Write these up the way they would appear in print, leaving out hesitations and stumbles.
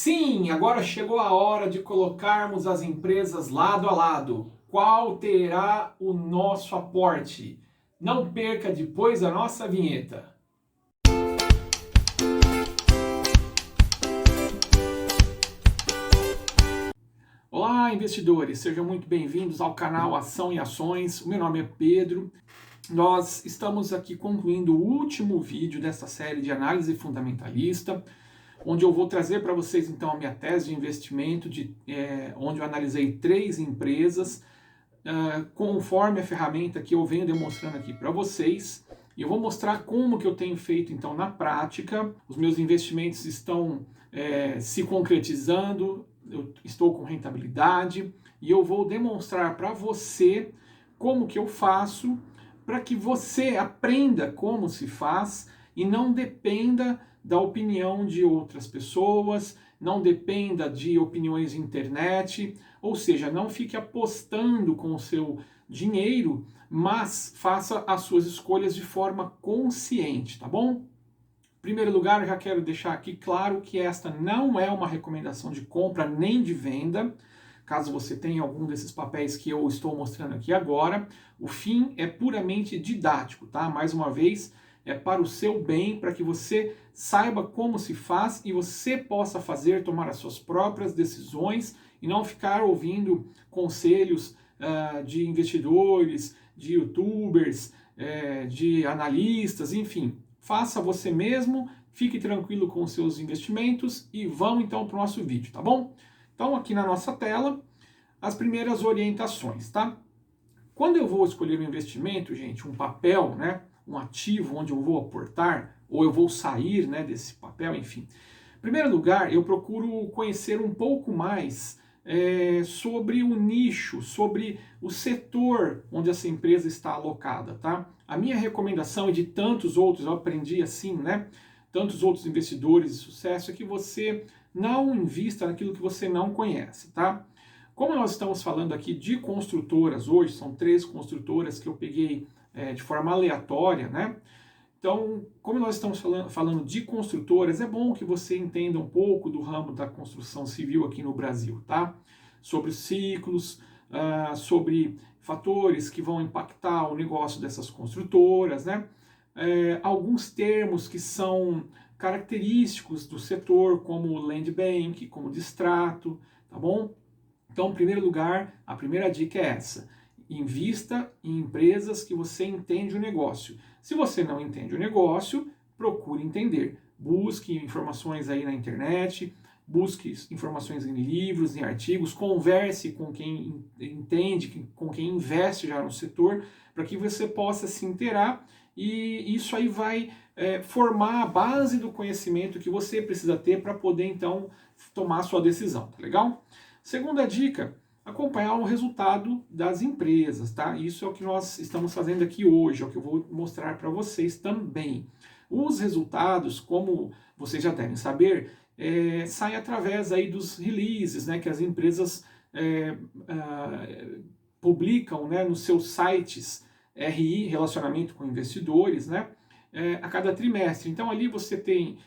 Sim, agora chegou a hora de colocarmos as empresas lado a lado. Qual terá o nosso aporte? Não perca depois da nossa vinheta. Olá, investidores, sejam muito bem-vindos ao canal Ação e Ações. O meu nome é Pedro. Nós estamos aqui concluindo o último vídeo dessa série de análise fundamentalista, onde eu vou trazer para vocês então a minha tese de investimento, onde eu analisei 3 empresas, conforme a ferramenta que eu venho demonstrando aqui para vocês. E eu vou mostrar como que eu tenho feito então na prática. Os meus investimentos estão se concretizando, eu estou com rentabilidade, e eu vou demonstrar para você como que eu faço, para que você aprenda como se faz e não dependa da opinião de outras pessoas, não dependa de opiniões de internet, ou seja, não fique apostando com o seu dinheiro, mas faça as suas escolhas de forma consciente, tá bom? Em primeiro lugar, eu já quero deixar aqui claro que esta não é uma recomendação de compra nem de venda. Caso você tenha algum desses papéis que eu estou mostrando aqui agora, o fim é puramente didático, tá? Mais uma vez, é para o seu bem, para que você saiba como se faz e você possa tomar as suas próprias decisões e não ficar ouvindo conselhos de investidores, de youtubers, de analistas, enfim. Faça você mesmo, fique tranquilo com os seus investimentos e vamos então para o nosso vídeo, tá bom? Então aqui na nossa tela, as primeiras orientações, tá? Quando eu vou escolher um investimento, gente, um papel, né, um ativo onde eu vou aportar, ou eu vou sair, né, desse papel, enfim. Em primeiro lugar, eu procuro conhecer um pouco mais sobre o nicho, sobre o setor onde essa empresa está alocada, tá? A minha recomendação e de tantos outros, eu aprendi assim, né? Tantos outros investidores de sucesso, é que você não invista naquilo que você não conhece, tá? Como nós estamos falando aqui de construtoras hoje, são 3 construtoras que eu peguei de forma aleatória, né? Então, como nós estamos falando de construtoras, é bom que você entenda um pouco do ramo da construção civil aqui no Brasil, tá? Sobre ciclos, sobre fatores que vão impactar o negócio dessas construtoras, né? Alguns termos que são característicos do setor, como land bank, como distrato, tá bom? Então, em primeiro lugar, a primeira dica é essa: invista em empresas que você entende o negócio. Se você não entende o negócio, procure entender. Busque informações aí na internet, busque informações em livros, em artigos, converse com quem entende, com quem investe já no setor, para que você possa se inteirar, e isso aí vai formar a base do conhecimento que você precisa ter para poder então tomar a sua decisão, tá legal? Segunda dica: acompanhar o resultado das empresas, tá? Isso é o que nós estamos fazendo aqui hoje, é o que eu vou mostrar para vocês também. Os resultados, como vocês já devem saber, saem através aí dos releases, né, que as empresas publicam, né, nos seus sites RI, relacionamento com investidores, né, a cada trimestre. Então ali você tem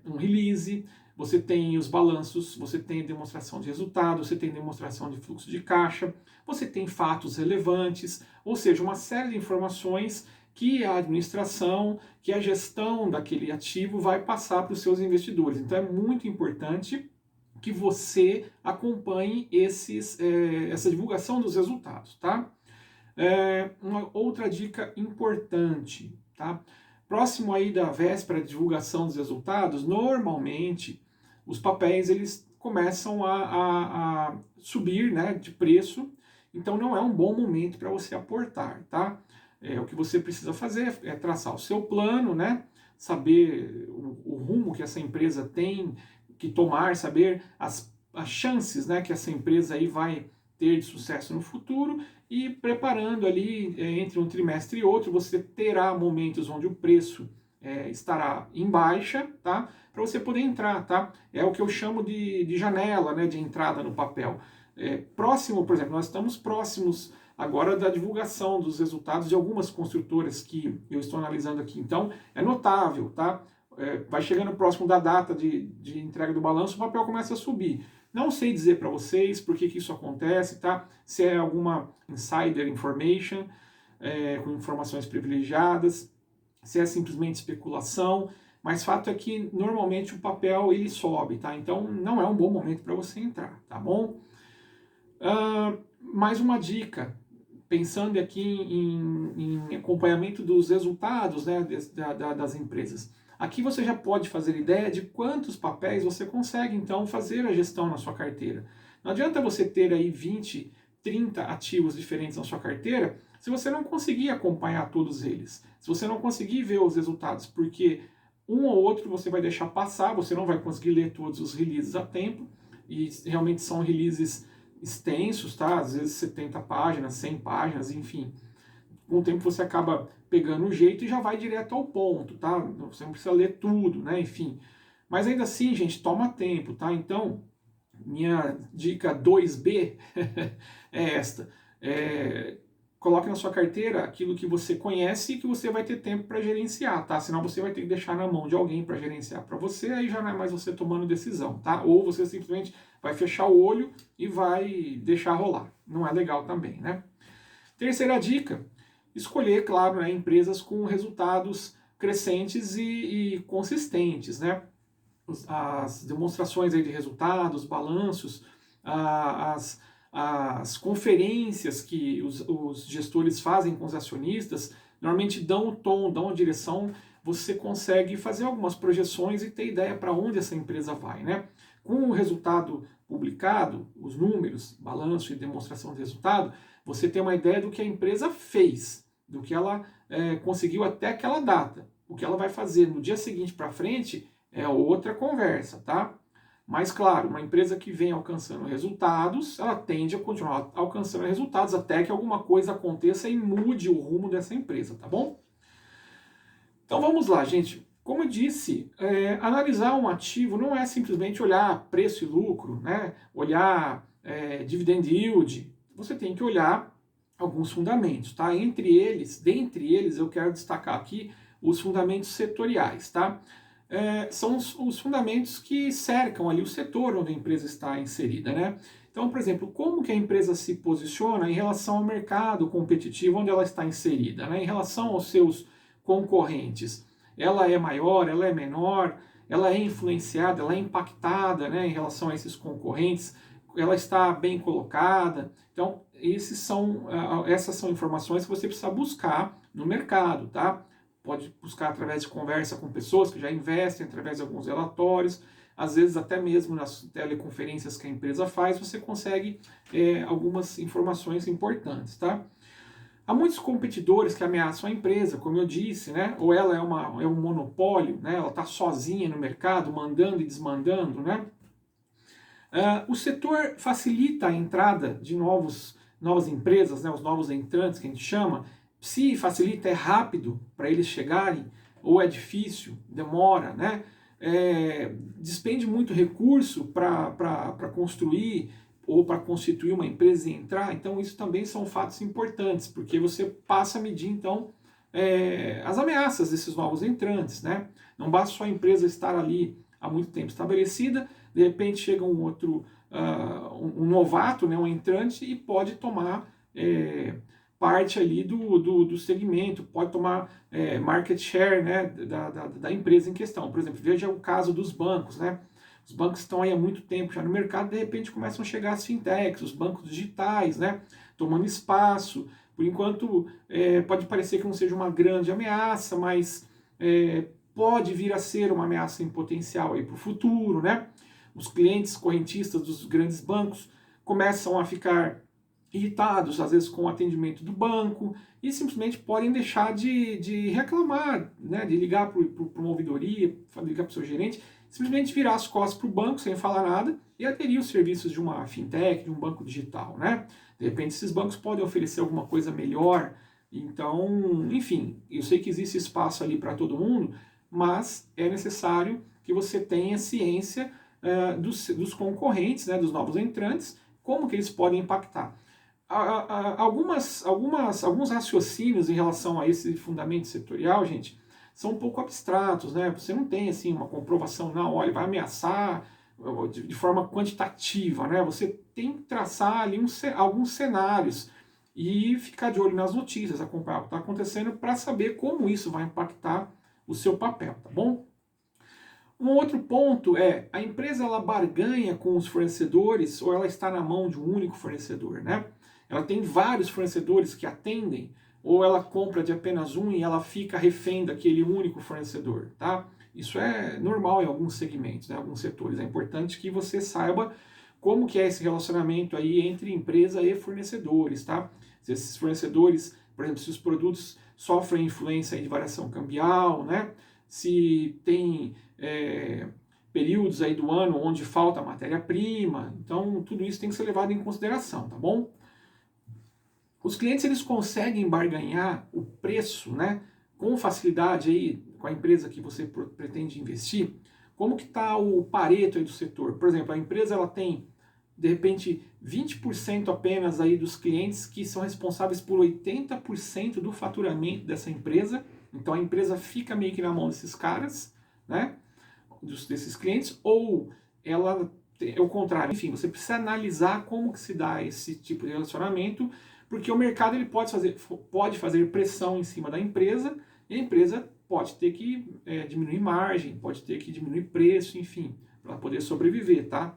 um release, você tem os balanços, você tem demonstração de resultado, você tem demonstração de fluxo de caixa, você tem fatos relevantes, ou seja, uma série de informações que a administração, que a gestão daquele ativo vai passar para os seus investidores. Então é muito importante que você acompanhe essa divulgação dos resultados, tá? Uma outra dica importante, tá? Próximo aí da véspera de divulgação dos resultados, normalmente os papéis eles começam a subir, né, de preço, então não é um bom momento para você aportar, tá? O que você precisa fazer é traçar o seu plano, né, saber o rumo que essa empresa tem que tomar, saber as chances, né, que essa empresa aí vai ter de sucesso no futuro, e preparando ali entre um trimestre e outro, você terá momentos onde o preço estará em baixa, tá? Para você poder entrar, tá? É o que eu chamo de janela, né, de entrada no papel. Próximo, por exemplo, nós estamos próximos agora da divulgação dos resultados de algumas construtoras que eu estou analisando aqui. Então, é notável, tá? vai chegando próximo da data de entrega do balanço, o papel começa a subir. Não sei dizer para vocês por que isso acontece, tá? Se é alguma insider information, com informações privilegiadas, se é simplesmente especulação, mas fato é que normalmente o papel ele sobe, tá? Então não é um bom momento para você entrar, tá bom? Mais uma dica, pensando aqui em acompanhamento dos resultados, né, das empresas. Aqui você já pode fazer ideia de quantos papéis você consegue, então, fazer a gestão na sua carteira. Não adianta você ter aí 20, 30 ativos diferentes na sua carteira se você não conseguir acompanhar todos eles, se você não conseguir ver os resultados, porque um ou outro você vai deixar passar, você não vai conseguir ler todos os releases a tempo, e realmente são releases extensos, tá? Às vezes 70 páginas, 100 páginas, enfim. Com o tempo você acaba pegando o jeito e já vai direto ao ponto, tá? Você não precisa ler tudo, né? Enfim. Mas ainda assim, gente, toma tempo, tá? Então, minha dica 2B é esta. Coloque na sua carteira aquilo que você conhece e que você vai ter tempo para gerenciar, tá? Senão você vai ter que deixar na mão de alguém para gerenciar para você, aí já não é mais você tomando decisão, tá? Ou você simplesmente vai fechar o olho e vai deixar rolar. Não é legal também, né? Terceira dica, escolher, claro, né, empresas com resultados crescentes e consistentes, né? As demonstrações aí de resultados, balanços, as conferências que os gestores fazem com os acionistas, normalmente dão o tom, dão a direção, você consegue fazer algumas projeções e ter ideia para onde essa empresa vai, né? Com o resultado publicado, os números, balanço e demonstração de resultado, você tem uma ideia do que a empresa fez, do que ela conseguiu até aquela data. O que ela vai fazer no dia seguinte para frente é outra conversa, tá? Mas, claro, uma empresa que vem alcançando resultados, ela tende a continuar alcançando resultados até que alguma coisa aconteça e mude o rumo dessa empresa, tá bom? Então vamos lá, gente. Como eu disse, analisar um ativo não é simplesmente olhar preço e lucro, né? Olhar dividend yield. Você tem que olhar alguns fundamentos, tá? Dentre eles, eu quero destacar aqui os fundamentos setoriais, tá? São os fundamentos que cercam ali o setor onde a empresa está inserida, né? Então, por exemplo, como que a empresa se posiciona em relação ao mercado competitivo onde ela está inserida, né? Em relação aos seus concorrentes. Ela é maior, ela é menor, ela é influenciada, ela é impactada, né, em relação a esses concorrentes, ela está bem colocada. Então, essas são informações que você precisa buscar no mercado, tá? Pode buscar através de conversa com pessoas que já investem, através de alguns relatórios, às vezes até mesmo nas teleconferências que a empresa faz, você consegue algumas informações importantes, tá? Há muitos competidores que ameaçam a empresa, como eu disse, né? Ou ela é um monopólio, né? Ela está sozinha no mercado, mandando e desmandando, né? O setor facilita a entrada de novas empresas, né? Os novos entrantes que a gente chama. Se facilita, é rápido para eles chegarem, ou é difícil, demora, né? Despende muito recurso para construir ou para constituir uma empresa e entrar, então isso também são fatos importantes, porque você passa a medir, então, as ameaças desses novos entrantes, né? Não basta só a empresa estar ali há muito tempo estabelecida, de repente chega um outro, um novato, né, um entrante, e pode tomar parte ali do segmento, pode tomar market share, né, da empresa em questão. Por exemplo, veja o caso dos bancos, né? Os bancos estão aí há muito tempo já no mercado, de repente começam a chegar as fintechs, os bancos digitais, né, tomando espaço. Por enquanto, pode parecer que não seja uma grande ameaça, mas pode vir a ser uma ameaça em potencial para o futuro, né? Os clientes correntistas dos grandes bancos começam a ficar irritados, às vezes, com o atendimento do banco, e simplesmente podem deixar de reclamar, né, de ligar para uma ouvidoria, ligar para o seu gerente, simplesmente virar as costas para o banco sem falar nada e aderir os serviços de uma fintech, de um banco digital, né? De repente esses bancos podem oferecer alguma coisa melhor. Então, enfim, eu sei que existe espaço ali para todo mundo, mas é necessário que você tenha ciência dos concorrentes, né, dos novos entrantes, como que eles podem impactar. Alguns raciocínios em relação a esse fundamento setorial, gente, são um pouco abstratos, né? Você não tem assim uma comprovação, não, olha, vai ameaçar de forma quantitativa, né? Você tem que traçar ali alguns cenários e ficar de olho nas notícias, acompanhar o que está acontecendo para saber como isso vai impactar o seu papel, tá bom? Um outro ponto é, a empresa ela barganha com os fornecedores ou ela está na mão de um único fornecedor, né? Ela tem vários fornecedores que atendem ou ela compra de apenas um e ela fica refém daquele único fornecedor, tá? Isso é normal em alguns segmentos, né, alguns setores. É importante que você saiba como que é esse relacionamento aí entre empresa e fornecedores, tá? Se esses fornecedores, por exemplo, se os produtos sofrem influência de variação cambial, né? Se tem períodos aí do ano onde falta matéria-prima, então tudo isso tem que ser levado em consideração, tá bom? Os clientes eles conseguem barganhar o preço, né, com facilidade aí com a empresa que você pretende investir. Como que está o Pareto aí do setor? Por exemplo, a empresa ela tem de repente 20% apenas aí dos clientes que são responsáveis por 80% do faturamento dessa empresa. Então a empresa fica meio que na mão desses caras, né, desses clientes, ou ela é o contrário. Enfim, você precisa analisar como que se dá esse tipo de relacionamento, porque o mercado ele pode fazer pressão em cima da empresa e a empresa pode ter que diminuir margem, pode ter que diminuir preço, enfim, para poder sobreviver, tá?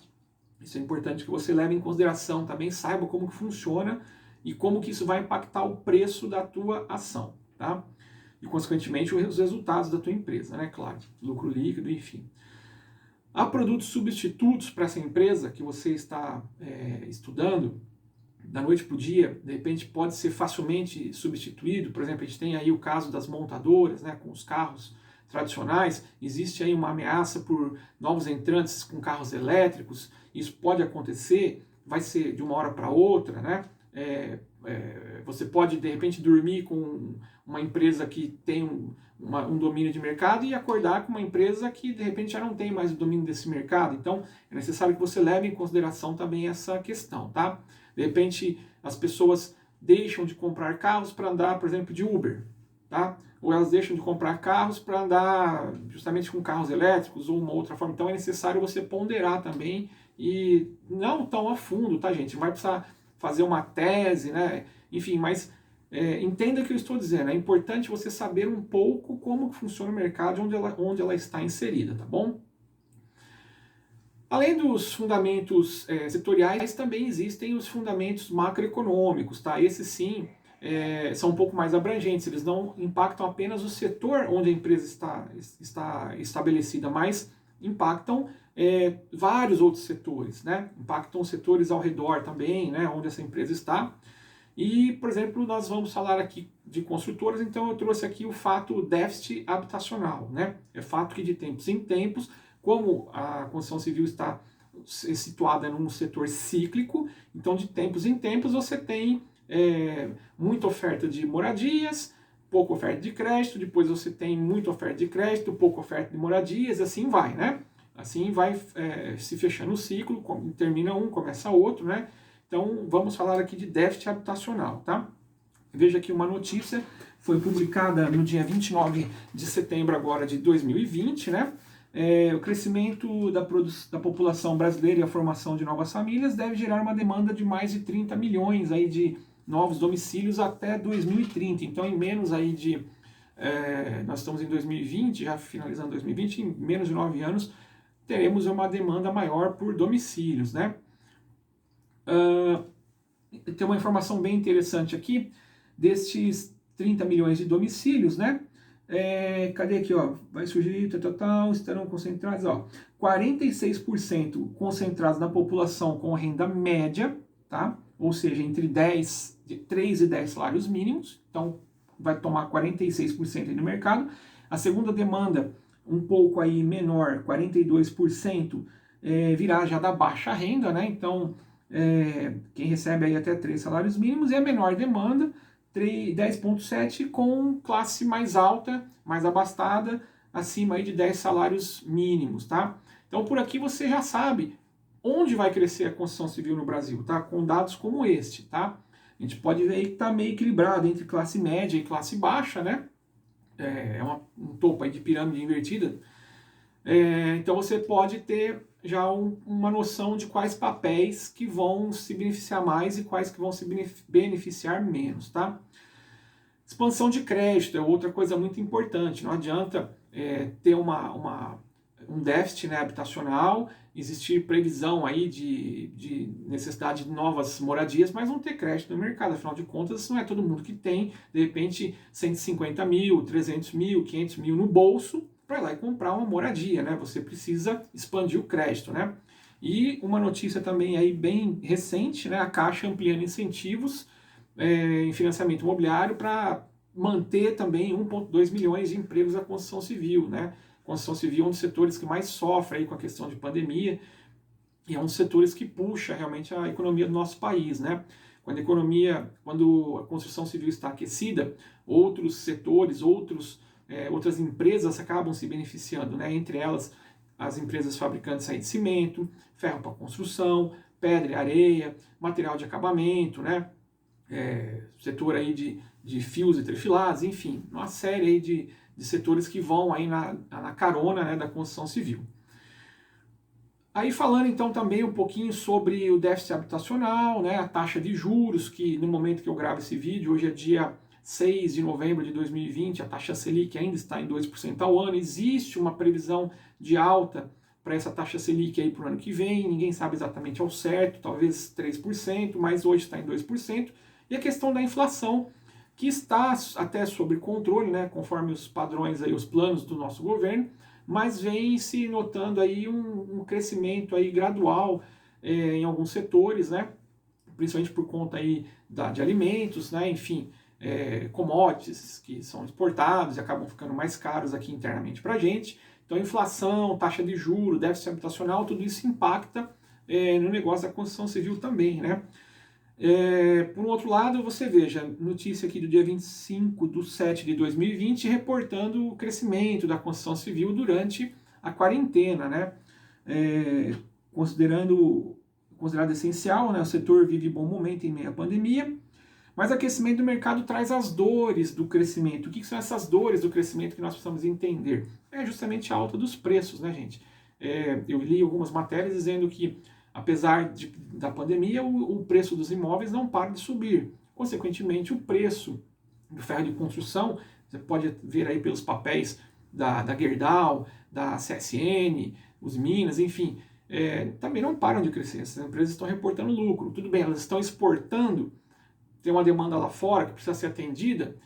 Isso é importante que você leve em consideração também, saiba como que funciona e como que isso vai impactar o preço da tua ação, tá? E, consequentemente, os resultados da tua empresa, né? Claro, lucro líquido, enfim. Há produtos substitutos para essa empresa que você está estudando, da noite para o dia, de repente pode ser facilmente substituído. Por exemplo, a gente tem aí o caso das montadoras, né, com os carros tradicionais. Existe aí uma ameaça por novos entrantes com carros elétricos. Isso pode acontecer, vai ser de uma hora para outra, né? Você pode, de repente, dormir com uma empresa que tem um domínio de mercado e acordar com uma empresa que, de repente, já não tem mais o domínio desse mercado. Então, é necessário que você leve em consideração também essa questão, tá? De repente, as pessoas deixam de comprar carros para andar, por exemplo, de Uber, tá? Ou elas deixam de comprar carros para andar justamente com carros elétricos ou uma outra forma. Então, é necessário você ponderar também e não tão a fundo, tá, gente? Vai precisar fazer uma tese, né? Enfim, mas entenda o que eu estou dizendo. É importante você saber um pouco como funciona o mercado onde ela está inserida, tá bom? Além dos fundamentos setoriais, também existem os fundamentos macroeconômicos, tá? Esses sim são um pouco mais abrangentes, eles não impactam apenas o setor onde a empresa está estabelecida, mas impactam vários outros setores, né? Impactam os setores ao redor também, né? Onde essa empresa está. E, por exemplo, nós vamos falar aqui de construtoras, então eu trouxe aqui o fato déficit habitacional, né? É fato que de tempos em tempos, como a construção civil está situada num setor cíclico, então de tempos em tempos você tem muita oferta de moradias, pouca oferta de crédito, depois você tem muita oferta de crédito, pouca oferta de moradias, assim vai, né? Assim vai se fechando o ciclo, termina um, começa outro, né? Então vamos falar aqui de déficit habitacional, tá? Veja aqui uma notícia, foi publicada no dia 29 de setembro agora de 2020, né? O crescimento da população brasileira e a formação de novas famílias deve gerar uma demanda de mais de 30 milhões aí de novos domicílios até 2030. Então, em menos aí de... nós estamos em 2020, já finalizando 2020, em menos de 9 anos, teremos uma demanda maior por domicílios, né? Tem uma informação bem interessante aqui, destes 30 milhões de domicílios, né? Cadê aqui, ó? Vai surgir, estarão concentrados, ó, 46% concentrados na população com renda média, tá? Ou seja, entre 3 e 10 salários mínimos, então vai tomar 46% aí no mercado. A segunda demanda, um pouco aí menor, 42%, virá já da baixa renda, né? Então, quem recebe aí até 3 salários mínimos, e a menor demanda, 10,7 com classe mais alta, mais abastada, acima aí de 10 salários mínimos, tá? Então por aqui você já sabe onde vai crescer a construção civil no Brasil, tá? Com dados como este, tá? A gente pode ver aí que está meio equilibrado entre classe média e classe baixa, né? um topo aí de pirâmide invertida. Então você pode ter já uma noção de quais papéis que vão se beneficiar mais e quais que vão se beneficiar menos, tá? Expansão de crédito é outra coisa muito importante. Não adianta ter um déficit, né, habitacional, existir previsão aí de necessidade de novas moradias, mas não ter crédito no mercado. Afinal de contas, não é todo mundo que tem, de repente, 150 mil, 300 mil, 500 mil no bolso para ir lá e comprar uma moradia, né? Você precisa expandir o crédito, né? E uma notícia também aí bem recente, né? A Caixa ampliando incentivos em financiamento imobiliário para manter também 1,2 milhões de empregos na construção civil, né? Construção civil é um dos setores que mais sofre aí com a questão de pandemia e é um dos setores que puxa realmente a economia do nosso país, né? Quando a construção civil está aquecida, outros setores, outras empresas acabam se beneficiando, né? Entre elas as empresas fabricantes aí de cimento, ferro para construção, pedra e areia, material de acabamento, né? Setor aí de fios e trefilados, enfim, uma série aí de setores que vão aí na carona, né, da construção civil. Aí falando então também um pouquinho sobre o déficit habitacional, né, a taxa de juros, que no momento que eu gravo esse vídeo, hoje é dia 6 de novembro de 2020, a taxa Selic ainda está em 2% ao ano, existe uma previsão de alta para essa taxa Selic aí para o ano que vem, ninguém sabe exatamente ao certo, talvez 3%, mas hoje está em 2%, e a questão da inflação, que está até sob controle, né, conforme os padrões, aí, os planos do nosso governo, mas vem se notando aí um crescimento aí gradual em alguns setores, né, principalmente por conta aí de alimentos, né, enfim, commodities que são exportados e acabam ficando mais caros aqui internamente para a gente. Então, inflação, taxa de juros, déficit habitacional, tudo isso impacta no negócio da construção civil também, né? Por um outro lado, você veja, notícia aqui do dia 25/7/2020, reportando o crescimento da construção civil durante a quarentena, né? Considerado essencial, né? O setor vive bom momento em meio à pandemia, mas o aquecimento do mercado traz as dores do crescimento. O que são essas dores do crescimento que nós precisamos entender? É justamente a alta dos preços, né, gente? Eu li algumas matérias dizendo que apesar da pandemia, o preço dos imóveis não para de subir. Consequentemente, o preço do ferro de construção, você pode ver aí pelos papéis da Gerdau, da CSN, os Minas, enfim, também não param de crescer. Essas empresas estão reportando lucro. Tudo bem, elas estão exportando, tem uma demanda lá fora que precisa ser atendida,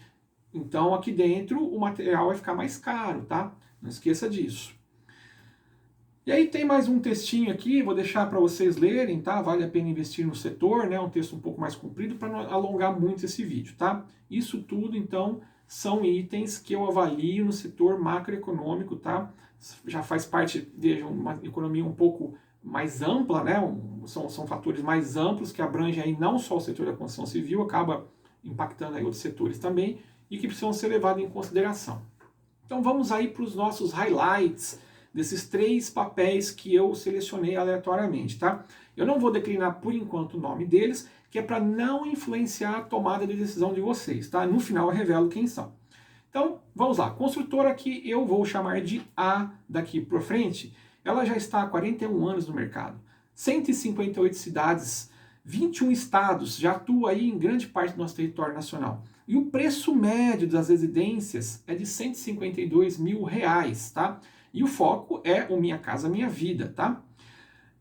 então aqui dentro o material vai ficar mais caro, tá? Não esqueça disso. E aí tem mais um textinho aqui, vou deixar para vocês lerem, tá? Vale a pena investir no setor, né? Um texto um pouco mais comprido para não alongar muito esse vídeo, tá? Isso tudo, então, são itens que eu avalio no setor macroeconômico, tá? Já faz parte, vejam, uma economia um pouco mais ampla, né? São fatores mais amplos que abrangem aí não só o setor da construção civil, acaba impactando aí outros setores também e que precisam ser levados em consideração. Então vamos aí para os nossos highlights desses 3 papéis que eu selecionei aleatoriamente, tá? Eu não vou declinar por enquanto o nome deles, que é para não influenciar a tomada de decisão de vocês, tá? No final eu revelo quem são. Então, vamos lá. Construtora que eu vou chamar de A daqui para frente, ela já está há 41 anos no mercado. 158 cidades, 21 estados, já atua aí em grande parte do nosso território nacional. E o preço médio das residências é de R$ 152 mil, tá? E o foco é o Minha Casa Minha Vida, tá?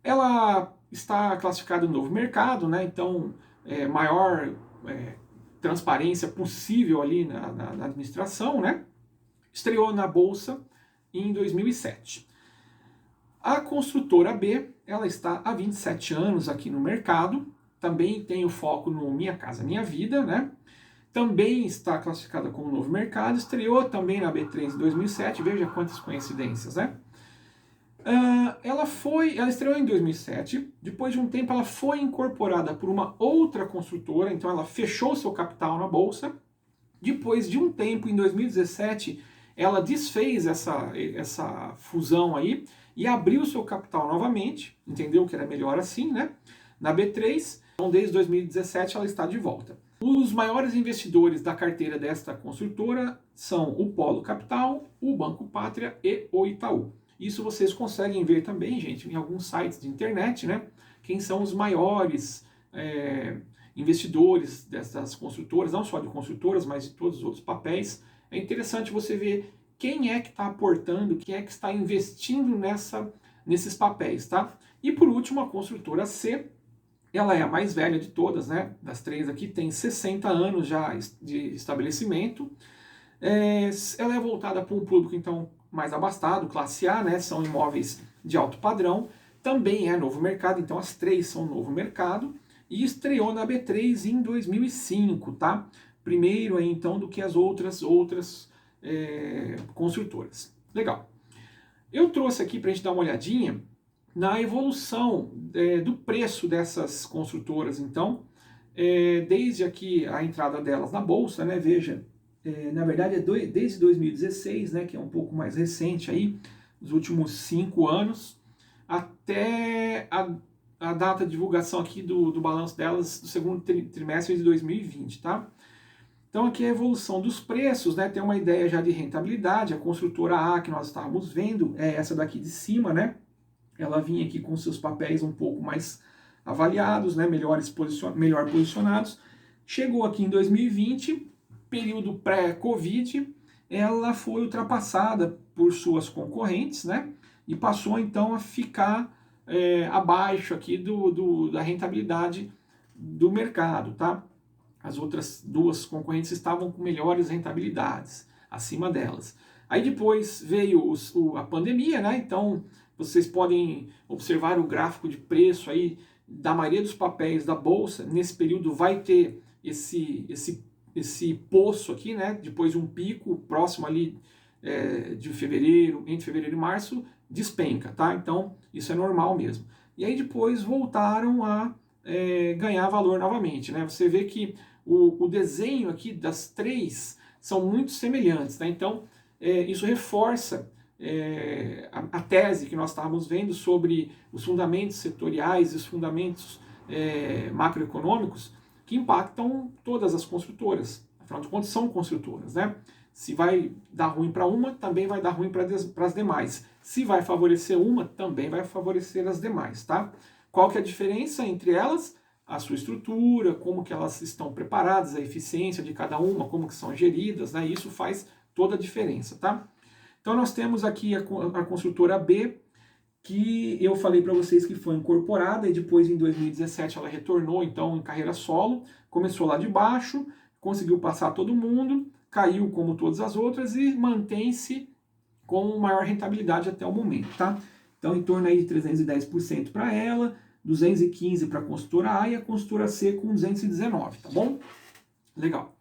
Ela está classificada no novo mercado, né? Então, maior transparência possível ali na administração, né? Estreou na Bolsa em 2007. A construtora B, ela está há 27 anos aqui no mercado, também tem o foco no Minha Casa Minha Vida, né? Também está classificada como novo mercado, estreou também na B3 em 2007, veja quantas coincidências, né? Ela estreou em 2007, depois de um tempo ela foi incorporada por uma outra construtora, então ela fechou seu capital na bolsa. Depois de um tempo, em 2017, ela desfez essa fusão aí e abriu seu capital novamente, entendeu que era melhor assim, né? Na B3, então desde 2017 ela está de volta. Os maiores investidores da carteira desta construtora são o Polo Capital, o Banco Pátria e o Itaú. Isso vocês conseguem ver também, gente, em alguns sites de internet, né? Quem são os maiores investidores dessas construtoras, não só de construtoras, mas de todos os outros papéis. É interessante você ver quem é que está aportando, quem é que está investindo nesses papéis, tá? E por último, a construtora C, ela é a mais velha de todas, né? Das três aqui, tem 60 anos já de estabelecimento. Ela é voltada para um público, então, mais abastado, classe A, né? São imóveis de alto padrão. Também é novo mercado, então as três são novo mercado. E estreou na B3 em 2005, tá? Primeiro aí, então, do que as outras construtoras. Legal. Eu trouxe aqui para a gente dar uma olhadinha na evolução do preço dessas construtoras, então, desde aqui a entrada delas na Bolsa, né, veja, na verdade desde 2016, né, que é um pouco mais recente aí, os últimos 5 anos, até a data de divulgação aqui do balanço delas do segundo trimestre de 2020, tá? Então aqui é a evolução dos preços, né, tem uma ideia já de rentabilidade, a construtora A que nós estávamos vendo é essa daqui de cima, né, ela vinha aqui com seus papéis um pouco mais avaliados, né, melhor posicionados. Chegou aqui em 2020, período pré-Covid, ela foi ultrapassada por suas concorrentes, né, e passou então a ficar abaixo aqui da rentabilidade do mercado, tá? As outras duas concorrentes estavam com melhores rentabilidades acima delas. Aí depois veio a pandemia, né? Então vocês podem observar o gráfico de preço aí da maioria dos papéis da bolsa. Nesse período vai ter esse poço aqui, né? Depois de um pico próximo ali de fevereiro, entre fevereiro e março, despenca, tá? Então isso é normal mesmo. E aí depois voltaram a ganhar valor novamente, né? Você vê que o desenho aqui das três são muito semelhantes, né? Então isso reforça a tese que nós estávamos vendo sobre os fundamentos setoriais e os fundamentos macroeconômicos que impactam todas as construtoras. Afinal de contas, são construtoras, né? Se vai dar ruim para uma, também vai dar ruim para as demais. Se vai favorecer uma, também vai favorecer as demais, tá? Qual que é a diferença entre elas? A sua estrutura, como que elas estão preparadas, a eficiência de cada uma, como que são geridas, né? Isso faz toda a diferença, tá? Então nós temos aqui a construtora B, que eu falei para vocês que foi incorporada e depois em 2017 ela retornou então em carreira solo, começou lá de baixo, conseguiu passar todo mundo, caiu como todas as outras e mantém-se com maior rentabilidade até o momento, tá? Então em torno aí de 310% para ela, 215 para a consultora A e a consultora C com 219, tá bom? Legal.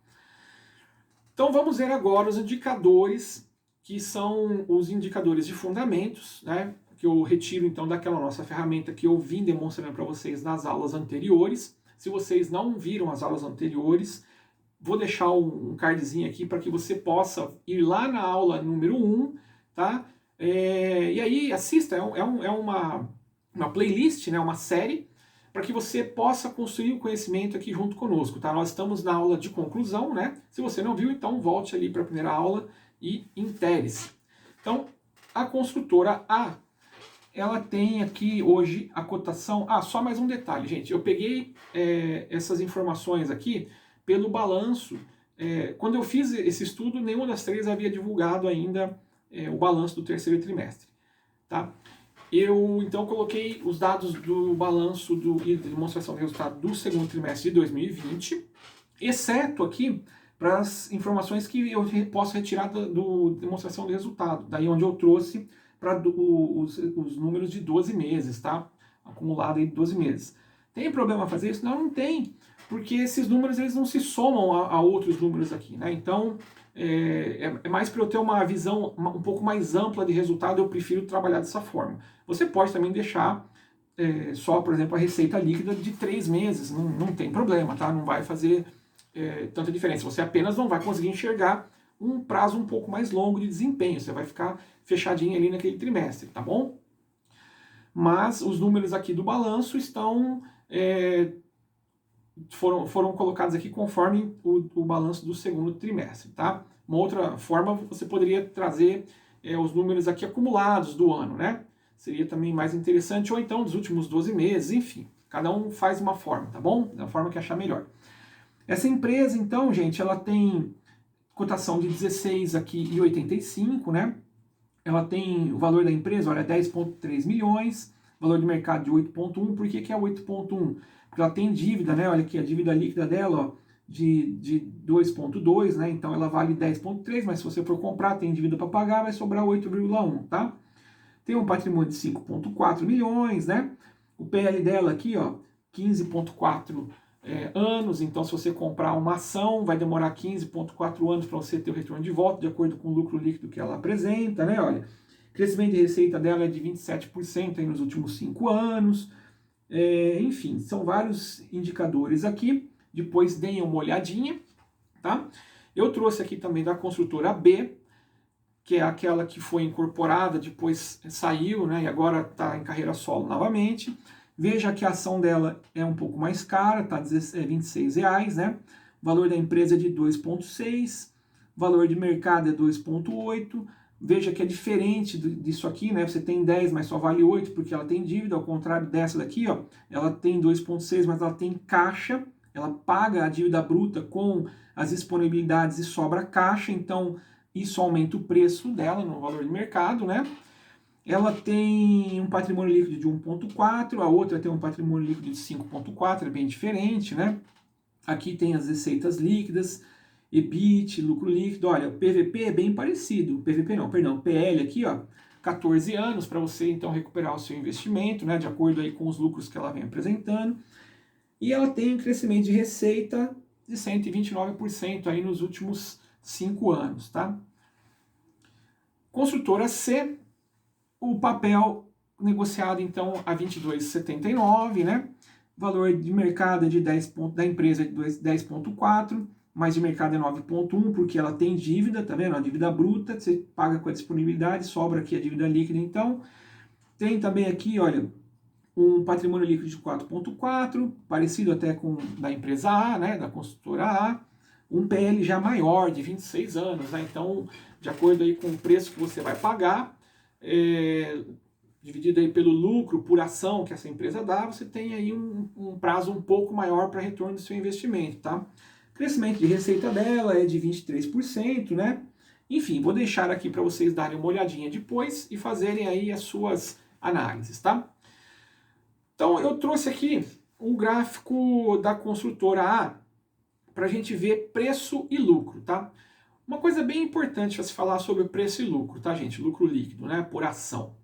Então vamos ver agora os indicadores, que são os indicadores de fundamentos, né? Que eu retiro então daquela nossa ferramenta que eu vim demonstrando para vocês nas aulas anteriores. Se vocês não viram as aulas anteriores, vou deixar um cardzinho aqui para que você possa ir lá na aula número 1, tá? E aí assista, é uma playlist, né? Uma série, para que você possa construir o conhecimento aqui junto conosco, tá? Nós estamos na aula de conclusão, né? Se você não viu, então volte ali para a primeira aula e intere-se. Então, a construtora A, ela tem aqui hoje a cotação... só mais um detalhe, gente. Eu peguei essas informações aqui pelo balanço. Quando eu fiz esse estudo, nenhuma das três havia divulgado ainda o balanço do terceiro trimestre, tá? Eu, então, coloquei os dados do balanço e demonstração de resultado do segundo trimestre de 2020, exceto aqui para as informações que eu posso retirar do demonstração de resultado, daí onde eu trouxe para os números de 12 meses, tá? Acumulado aí de 12 meses. Tem problema fazer isso? Não, não tem, porque esses números eles não se somam a outros números aqui, né? Então, é mais para eu ter uma visão um pouco mais ampla de resultado, eu prefiro trabalhar dessa forma. Você pode também deixar só, por exemplo, a receita líquida de 3 meses, não tem problema, tá? Não vai fazer tanta diferença. Você apenas não vai conseguir enxergar um prazo um pouco mais longo de desempenho, você vai ficar fechadinho ali naquele trimestre, tá bom? Mas os números aqui do balanço estão foram colocados aqui conforme o balanço do segundo trimestre, tá? Uma outra forma, você poderia trazer os números aqui acumulados do ano, né? Seria também mais interessante, ou então dos últimos 12 meses, enfim. Cada um faz uma forma, tá bom? Da forma que achar melhor. Essa empresa, então, gente, ela tem cotação de 16 aqui e 85, né? Ela tem o valor da empresa, olha, 10,3 milhões, valor de mercado de 8,1. Por que é 8,1? Porque ela tem dívida, né? Olha aqui, a dívida líquida dela, ó, de 2,2, né? Então ela vale 10,3, mas se você for comprar, tem dívida para pagar, vai sobrar 8,1, tá? Tem um patrimônio de 5,4 milhões, né? O PL dela aqui, ó, 15,4 anos, então se você comprar uma ação, vai demorar 15,4 anos para você ter o retorno de volta, de acordo com o lucro líquido que ela apresenta, né? Olha, crescimento de receita dela é de 27% aí nos últimos 5 anos, enfim, são vários indicadores aqui, depois deem uma olhadinha, tá? Eu trouxe aqui também da construtora B, que é aquela que foi incorporada, depois saiu, né, e agora está em carreira solo novamente. Veja que a ação dela é um pouco mais cara, tá R$26, né? O valor da empresa é de 2,6, valor de mercado é 2,8. Veja que é diferente disso aqui, né? Você tem 10, mas só vale 8 porque ela tem dívida, ao contrário dessa daqui, ó. Ela tem 2,6, mas ela tem caixa, ela paga a dívida bruta com as disponibilidades e sobra caixa, então isso aumenta o preço dela no valor de mercado, né? Ela tem um patrimônio líquido de 1,4, a outra tem um patrimônio líquido de 5,4, é bem diferente, né? Aqui tem as receitas líquidas, EBIT, lucro líquido. Olha, o PVP é bem parecido. PVP não, perdão, PL aqui, ó, 14 anos para você então recuperar o seu investimento, né? De acordo aí com os lucros que ela vem apresentando. E ela tem um crescimento de receita de 129% aí nos últimos 5 anos, tá? Construtora C, o papel negociado então a 22,79, né? Valor de mercado é de 10 da empresa é de 10,4, mais de mercado é 9,1, porque ela tem dívida, tá vendo? A dívida bruta, você paga com a disponibilidade, sobra aqui a dívida líquida, então. Tem também aqui, olha, um patrimônio líquido de 4,4, parecido até com da empresa A, né? Da construtora A. Um PL já maior, de 26 anos, né? Então, de acordo aí com o preço que você vai pagar, dividido aí pelo lucro por ação que essa empresa dá, você tem aí um prazo um pouco maior para retorno do seu investimento, tá? Crescimento de receita dela é de 23%, né? Enfim, vou deixar aqui para vocês darem uma olhadinha depois e fazerem aí as suas análises, tá? Então, eu trouxe aqui um gráfico da construtora A para a gente ver preço e lucro, tá? Uma coisa bem importante para se falar sobre preço e lucro, tá, gente? Lucro líquido, né? Por ação.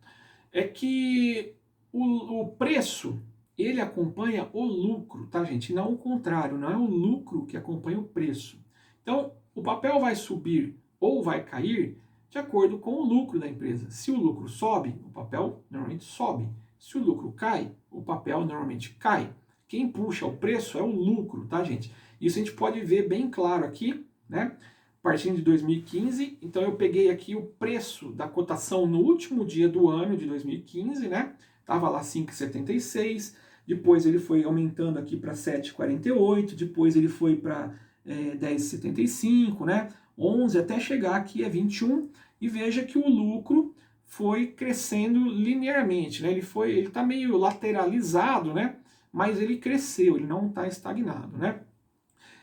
É que o preço, ele acompanha o lucro, tá, gente? Não o contrário, não é o lucro que acompanha o preço. Então, o papel vai subir ou vai cair de acordo com o lucro da empresa. Se o lucro sobe, o papel normalmente sobe. Se o lucro cai, o papel normalmente cai. Quem puxa o preço é o lucro, tá, gente? Isso a gente pode ver bem claro aqui, né? Partindo de 2015, então eu peguei aqui o preço da cotação no último dia do ano de 2015, né? Tava lá 5,76, depois ele foi aumentando aqui para 7,48, depois ele foi para 10,75, né? 11 até chegar aqui a 21, e veja que o lucro foi crescendo linearmente, né? Ele tá meio lateralizado, né? Mas ele cresceu, ele não está estagnado, né?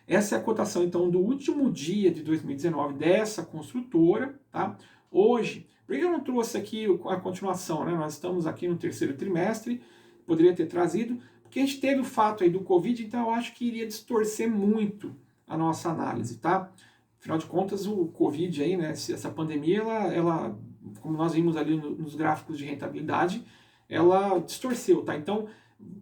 Essa é a cotação, então, do último dia de 2019 dessa construtora, tá? Hoje, por que eu não trouxe aqui a continuação, né? Nós estamos aqui no terceiro trimestre, poderia ter trazido, porque a gente teve o fato aí do Covid, então eu acho que iria distorcer muito a nossa análise, tá? Afinal de contas, o Covid aí, né? Essa pandemia, ela como nós vimos ali nos gráficos de rentabilidade, ela distorceu, tá? Então,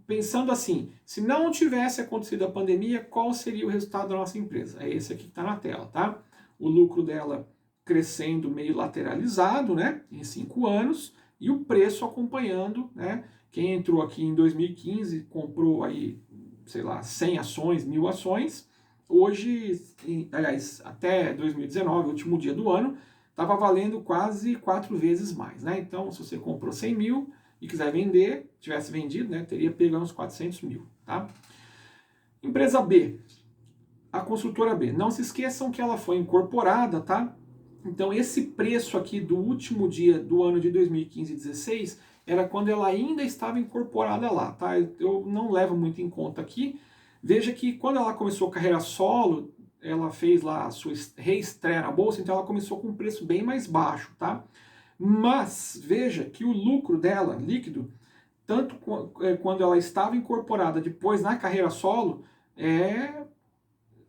pensando assim, se não tivesse acontecido a pandemia, qual seria o resultado da nossa empresa? É esse aqui que está na tela, tá? O lucro dela crescendo meio lateralizado, né, em 5 anos, e o preço acompanhando, né? Quem entrou aqui em 2015, comprou aí, sei lá, 100 ações, 1000 ações, hoje, aliás, até 2019, último dia do ano, estava valendo quase 4 vezes mais, né? Então, se você comprou 100 mil, e quiser vender, tivesse vendido, né, teria pego uns 400 mil, tá? Empresa B, a construtora B. Não se esqueçam que ela foi incorporada, tá? Então esse preço aqui do último dia do ano de 2015 e 16 era quando ela ainda estava incorporada lá, tá? Eu não levo muito em conta aqui. Veja que quando ela começou a carreira solo, ela fez lá a sua reestreia na bolsa, então ela começou com um preço bem mais baixo, tá? Mas veja que o lucro dela, líquido, tanto quando ela estava incorporada depois na carreira solo, é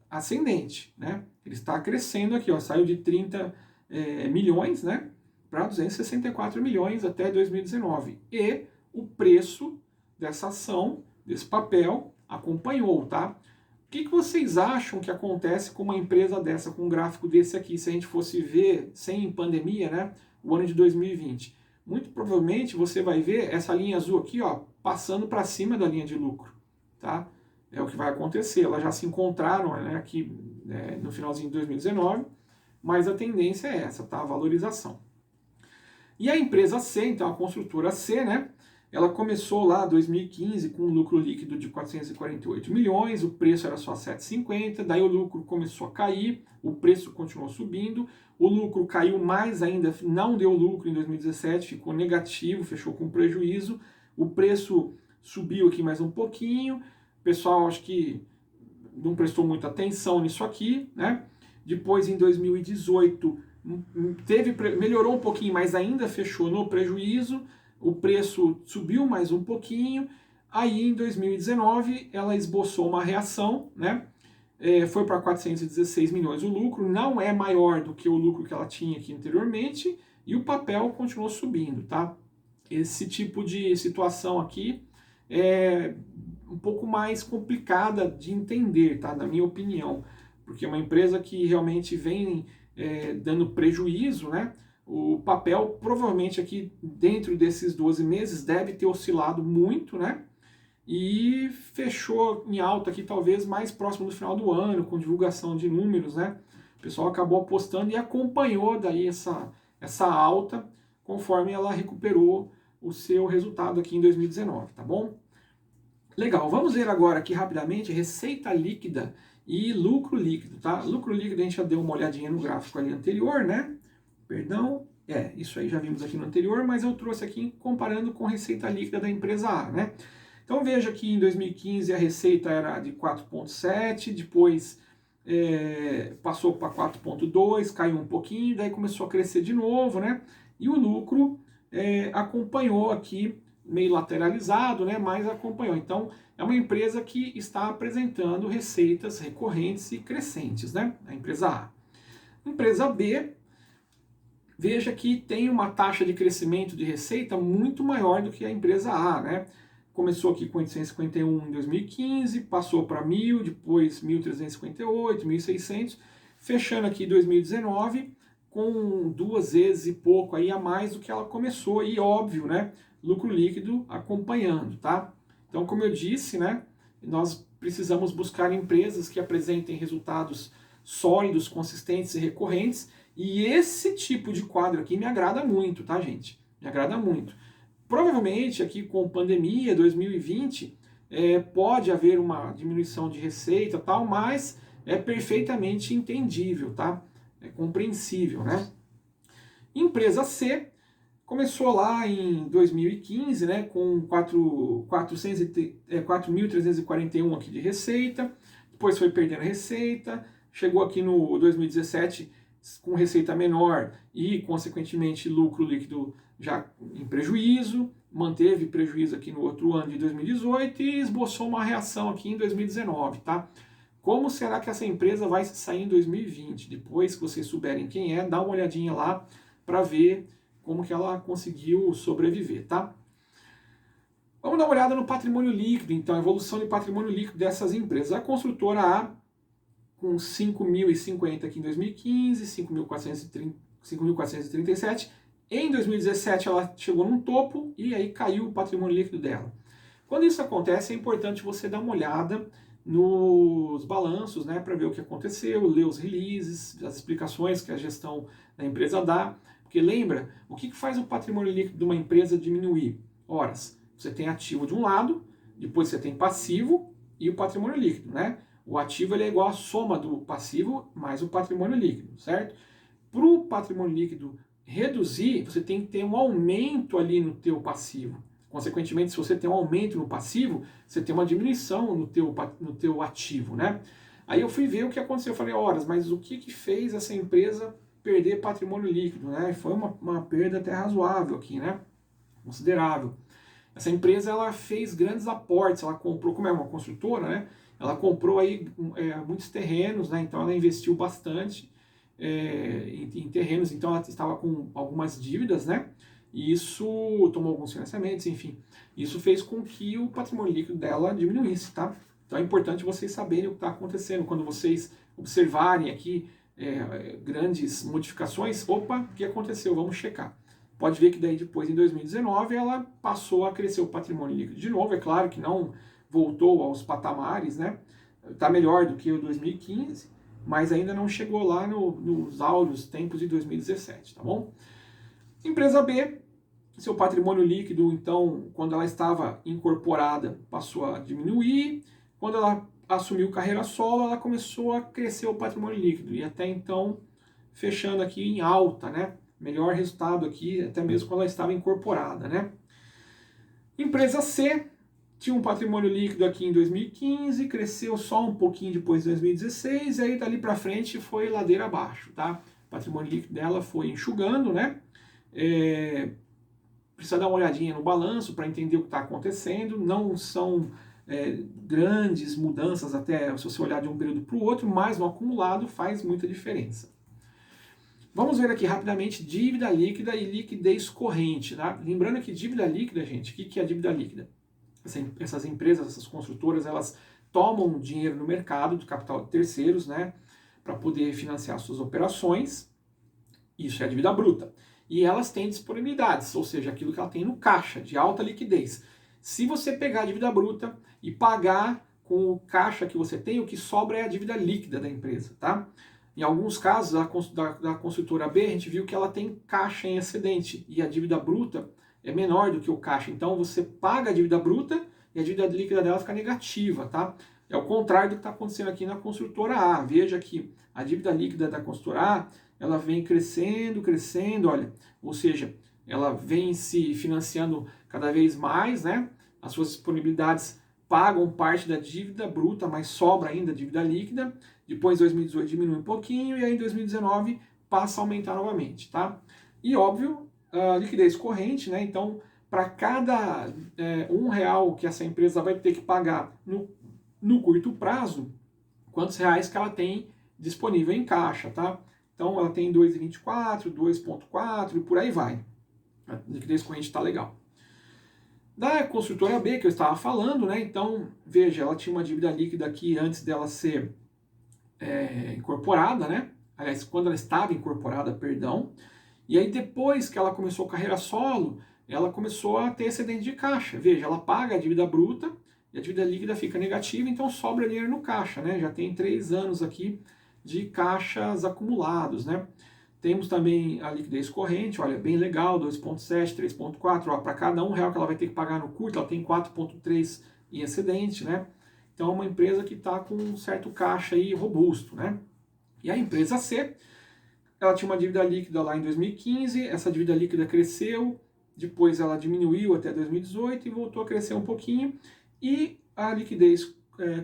ascendente, né? Ele está crescendo aqui, ó, saiu de 30 milhões, né, para 264 milhões até 2019. E o preço dessa ação, desse papel, acompanhou, tá? O que vocês acham que acontece com uma empresa dessa, com um gráfico desse aqui, se a gente fosse ver sem pandemia, né, o ano de 2020? Muito provavelmente você vai ver essa linha azul aqui, ó, passando para cima da linha de lucro, tá? É o que vai acontecer. Elas já se encontraram, né, aqui no finalzinho de 2019, mas a tendência é essa, tá? A valorização. E a empresa C, então a construtora C, né? Ela começou lá em 2015 com um lucro líquido de 448 milhões, o preço era só 7,50, daí o lucro começou a cair, o preço continuou subindo, o lucro caiu mais ainda, não deu lucro em 2017, ficou negativo, fechou com prejuízo, o preço subiu aqui mais um pouquinho, o pessoal acho que não prestou muita atenção nisso aqui, né? Depois em 2018 melhorou um pouquinho, mas ainda fechou no prejuízo, o preço subiu mais um pouquinho, aí em 2019 ela esboçou uma reação, né? Foi para 416 milhões o lucro, não é maior do que o lucro que ela tinha aqui anteriormente, e o papel continuou subindo, tá? Esse tipo de situação aqui é um pouco mais complicada de entender, tá? Na minha opinião, porque é uma empresa que realmente vem dando prejuízo, né? O papel provavelmente aqui dentro desses 12 meses deve ter oscilado muito, né? E fechou em alta aqui talvez mais próximo do final do ano, com divulgação de números, né? O pessoal acabou apostando e acompanhou daí essa alta conforme ela recuperou o seu resultado aqui em 2019, tá bom? Legal, vamos ver agora aqui rapidamente receita líquida e lucro líquido, tá? Lucro líquido a gente já deu uma olhadinha no gráfico ali anterior, né? Perdão, isso aí já vimos aqui no anterior, mas eu trouxe aqui comparando com receita líquida da empresa A, né? Então veja que em 2015 a receita era de 4,7, depois passou para 4,2, caiu um pouquinho, daí começou a crescer de novo, né? E o lucro acompanhou aqui, meio lateralizado, né? Mas acompanhou. Então é uma empresa que está apresentando receitas recorrentes e crescentes, né? A empresa A. Empresa B, veja que tem uma taxa de crescimento de receita muito maior do que a empresa A, né? Começou aqui com 851 em 2015, passou para 1.000, depois 1.358, 1.600, fechando aqui 2019 com 2 vezes e pouco aí a mais do que ela começou, e óbvio, né? Lucro líquido acompanhando, tá? Então, como eu disse, né? Nós precisamos buscar empresas que apresentem resultados sólidos, consistentes e recorrentes, e esse tipo de quadro aqui me agrada muito, tá, gente? Me agrada muito. Provavelmente aqui com pandemia 2020 pode haver uma diminuição de receita tal, mas é perfeitamente entendível, tá? É compreensível, né? Empresa C começou lá em 2015, né, com 4.341 aqui de receita, depois foi perdendo receita, chegou aqui no 2017 com receita menor e, consequentemente, lucro líquido já em prejuízo, manteve prejuízo aqui no outro ano de 2018 e esboçou uma reação aqui em 2019, tá? Como será que essa empresa vai sair em 2020? Depois que vocês souberem quem é, dá uma olhadinha lá para ver como que ela conseguiu sobreviver, tá? Vamos dar uma olhada no patrimônio líquido, então, a evolução de patrimônio líquido dessas empresas. A construtora A, com 5.050 aqui em 2015, 5.437. Em 2017 ela chegou num topo e aí caiu o patrimônio líquido dela. Quando isso acontece, é importante você dar uma olhada nos balanços, né, para ver o que aconteceu, ler os releases, as explicações que a gestão da empresa dá. Porque lembra, o que faz o patrimônio líquido de uma empresa diminuir? Horas, você tem ativo de um lado, depois você tem passivo, e o patrimônio líquido, né? O ativo ele é igual à soma do passivo mais o patrimônio líquido, certo? Para o patrimônio líquido reduzir, você tem que ter um aumento ali no teu passivo. Consequentemente, se você tem um aumento no passivo, você tem uma diminuição no teu ativo, né? Aí eu fui ver o que aconteceu. Eu falei, horas, mas o que fez essa empresa perder patrimônio líquido, né? E foi uma perda até razoável aqui, né? Considerável. Essa empresa ela fez grandes aportes, ela comprou, como é uma construtora, né? Ela comprou aí muitos terrenos, né? Então ela investiu bastante em terrenos, então ela estava com algumas dívidas, né? E isso tomou alguns financiamentos, enfim. Isso fez com que o patrimônio líquido dela diminuísse, tá? Então é importante vocês saberem o que está acontecendo. Quando vocês observarem aqui grandes modificações, opa, o que aconteceu? Vamos checar. Pode ver que daí depois, em 2019, ela passou a crescer o patrimônio líquido de novo. É claro que não voltou aos patamares, né? Está melhor do que o 2015, mas ainda não chegou lá nos áureos tempos de 2017, tá bom? Empresa B, seu patrimônio líquido, então, quando ela estava incorporada, passou a diminuir. Quando ela assumiu carreira solo, ela começou a crescer o patrimônio líquido. E até então, fechando aqui em alta, né? Melhor resultado aqui, até mesmo quando ela estava incorporada, né? Empresa C tinha um patrimônio líquido aqui em 2015, cresceu só um pouquinho depois de 2016, e aí dali para frente foi ladeira abaixo, tá? O patrimônio líquido dela foi enxugando, né? Precisa dar uma olhadinha no balanço para entender o que está acontecendo. Não são grandes mudanças até se você olhar de um período para o outro, mas no acumulado faz muita diferença. Vamos ver aqui rapidamente dívida líquida e liquidez corrente, tá? Lembrando que dívida líquida, gente, o que é dívida líquida? Essas empresas, essas construtoras, elas tomam dinheiro no mercado do capital de terceiros, né, para poder financiar suas operações. Isso é a dívida bruta. E elas têm disponibilidades, ou seja, aquilo que ela tem no caixa, de alta liquidez. Se você pegar a dívida bruta e pagar com o caixa que você tem, o que sobra é a dívida líquida da empresa, tá? Em alguns casos, da construtora B, a gente viu que ela tem caixa em excedente e a dívida bruta é menor do que o caixa. Então, você paga a dívida bruta e a dívida líquida dela fica negativa, tá? É o contrário do que está acontecendo aqui na construtora A. Veja que a dívida líquida da construtora A, ela vem crescendo, crescendo, olha, ou seja, ela vem se financiando cada vez mais, né? As suas disponibilidades pagam parte da dívida bruta, mas sobra ainda a dívida líquida. Depois, em 2018, diminui um pouquinho e aí em 2019 passa a aumentar novamente, tá? E óbvio, a liquidez corrente, né? Então, para cada R$1 que essa empresa vai ter que pagar no curto prazo, quantos reais que ela tem disponível em caixa, tá? Então, ela tem 2,24, 2,4 e por aí vai. A liquidez corrente está legal. Da construtora B, que eu estava falando, né? Então, veja, ela tinha uma dívida líquida aqui antes dela ser incorporada, né? Aliás, quando ela estava incorporada, perdão. E aí, depois que ela começou a carreira solo, ela começou a ter excedente de caixa. Veja, ela paga a dívida bruta e a dívida líquida fica negativa, então sobra dinheiro no caixa, né? Já tem 3 anos aqui de caixas acumulados, né? Temos também a liquidez corrente, olha, bem legal, 2,7, 3,4, para cada R$1 que ela vai ter que pagar no curto, ela tem 4,3 em excedente, né? Então é uma empresa que está com um certo caixa aí robusto, né? E a empresa C, ela tinha uma dívida líquida lá em 2015, essa dívida líquida cresceu, depois ela diminuiu até 2018 e voltou a crescer um pouquinho, e a liquidez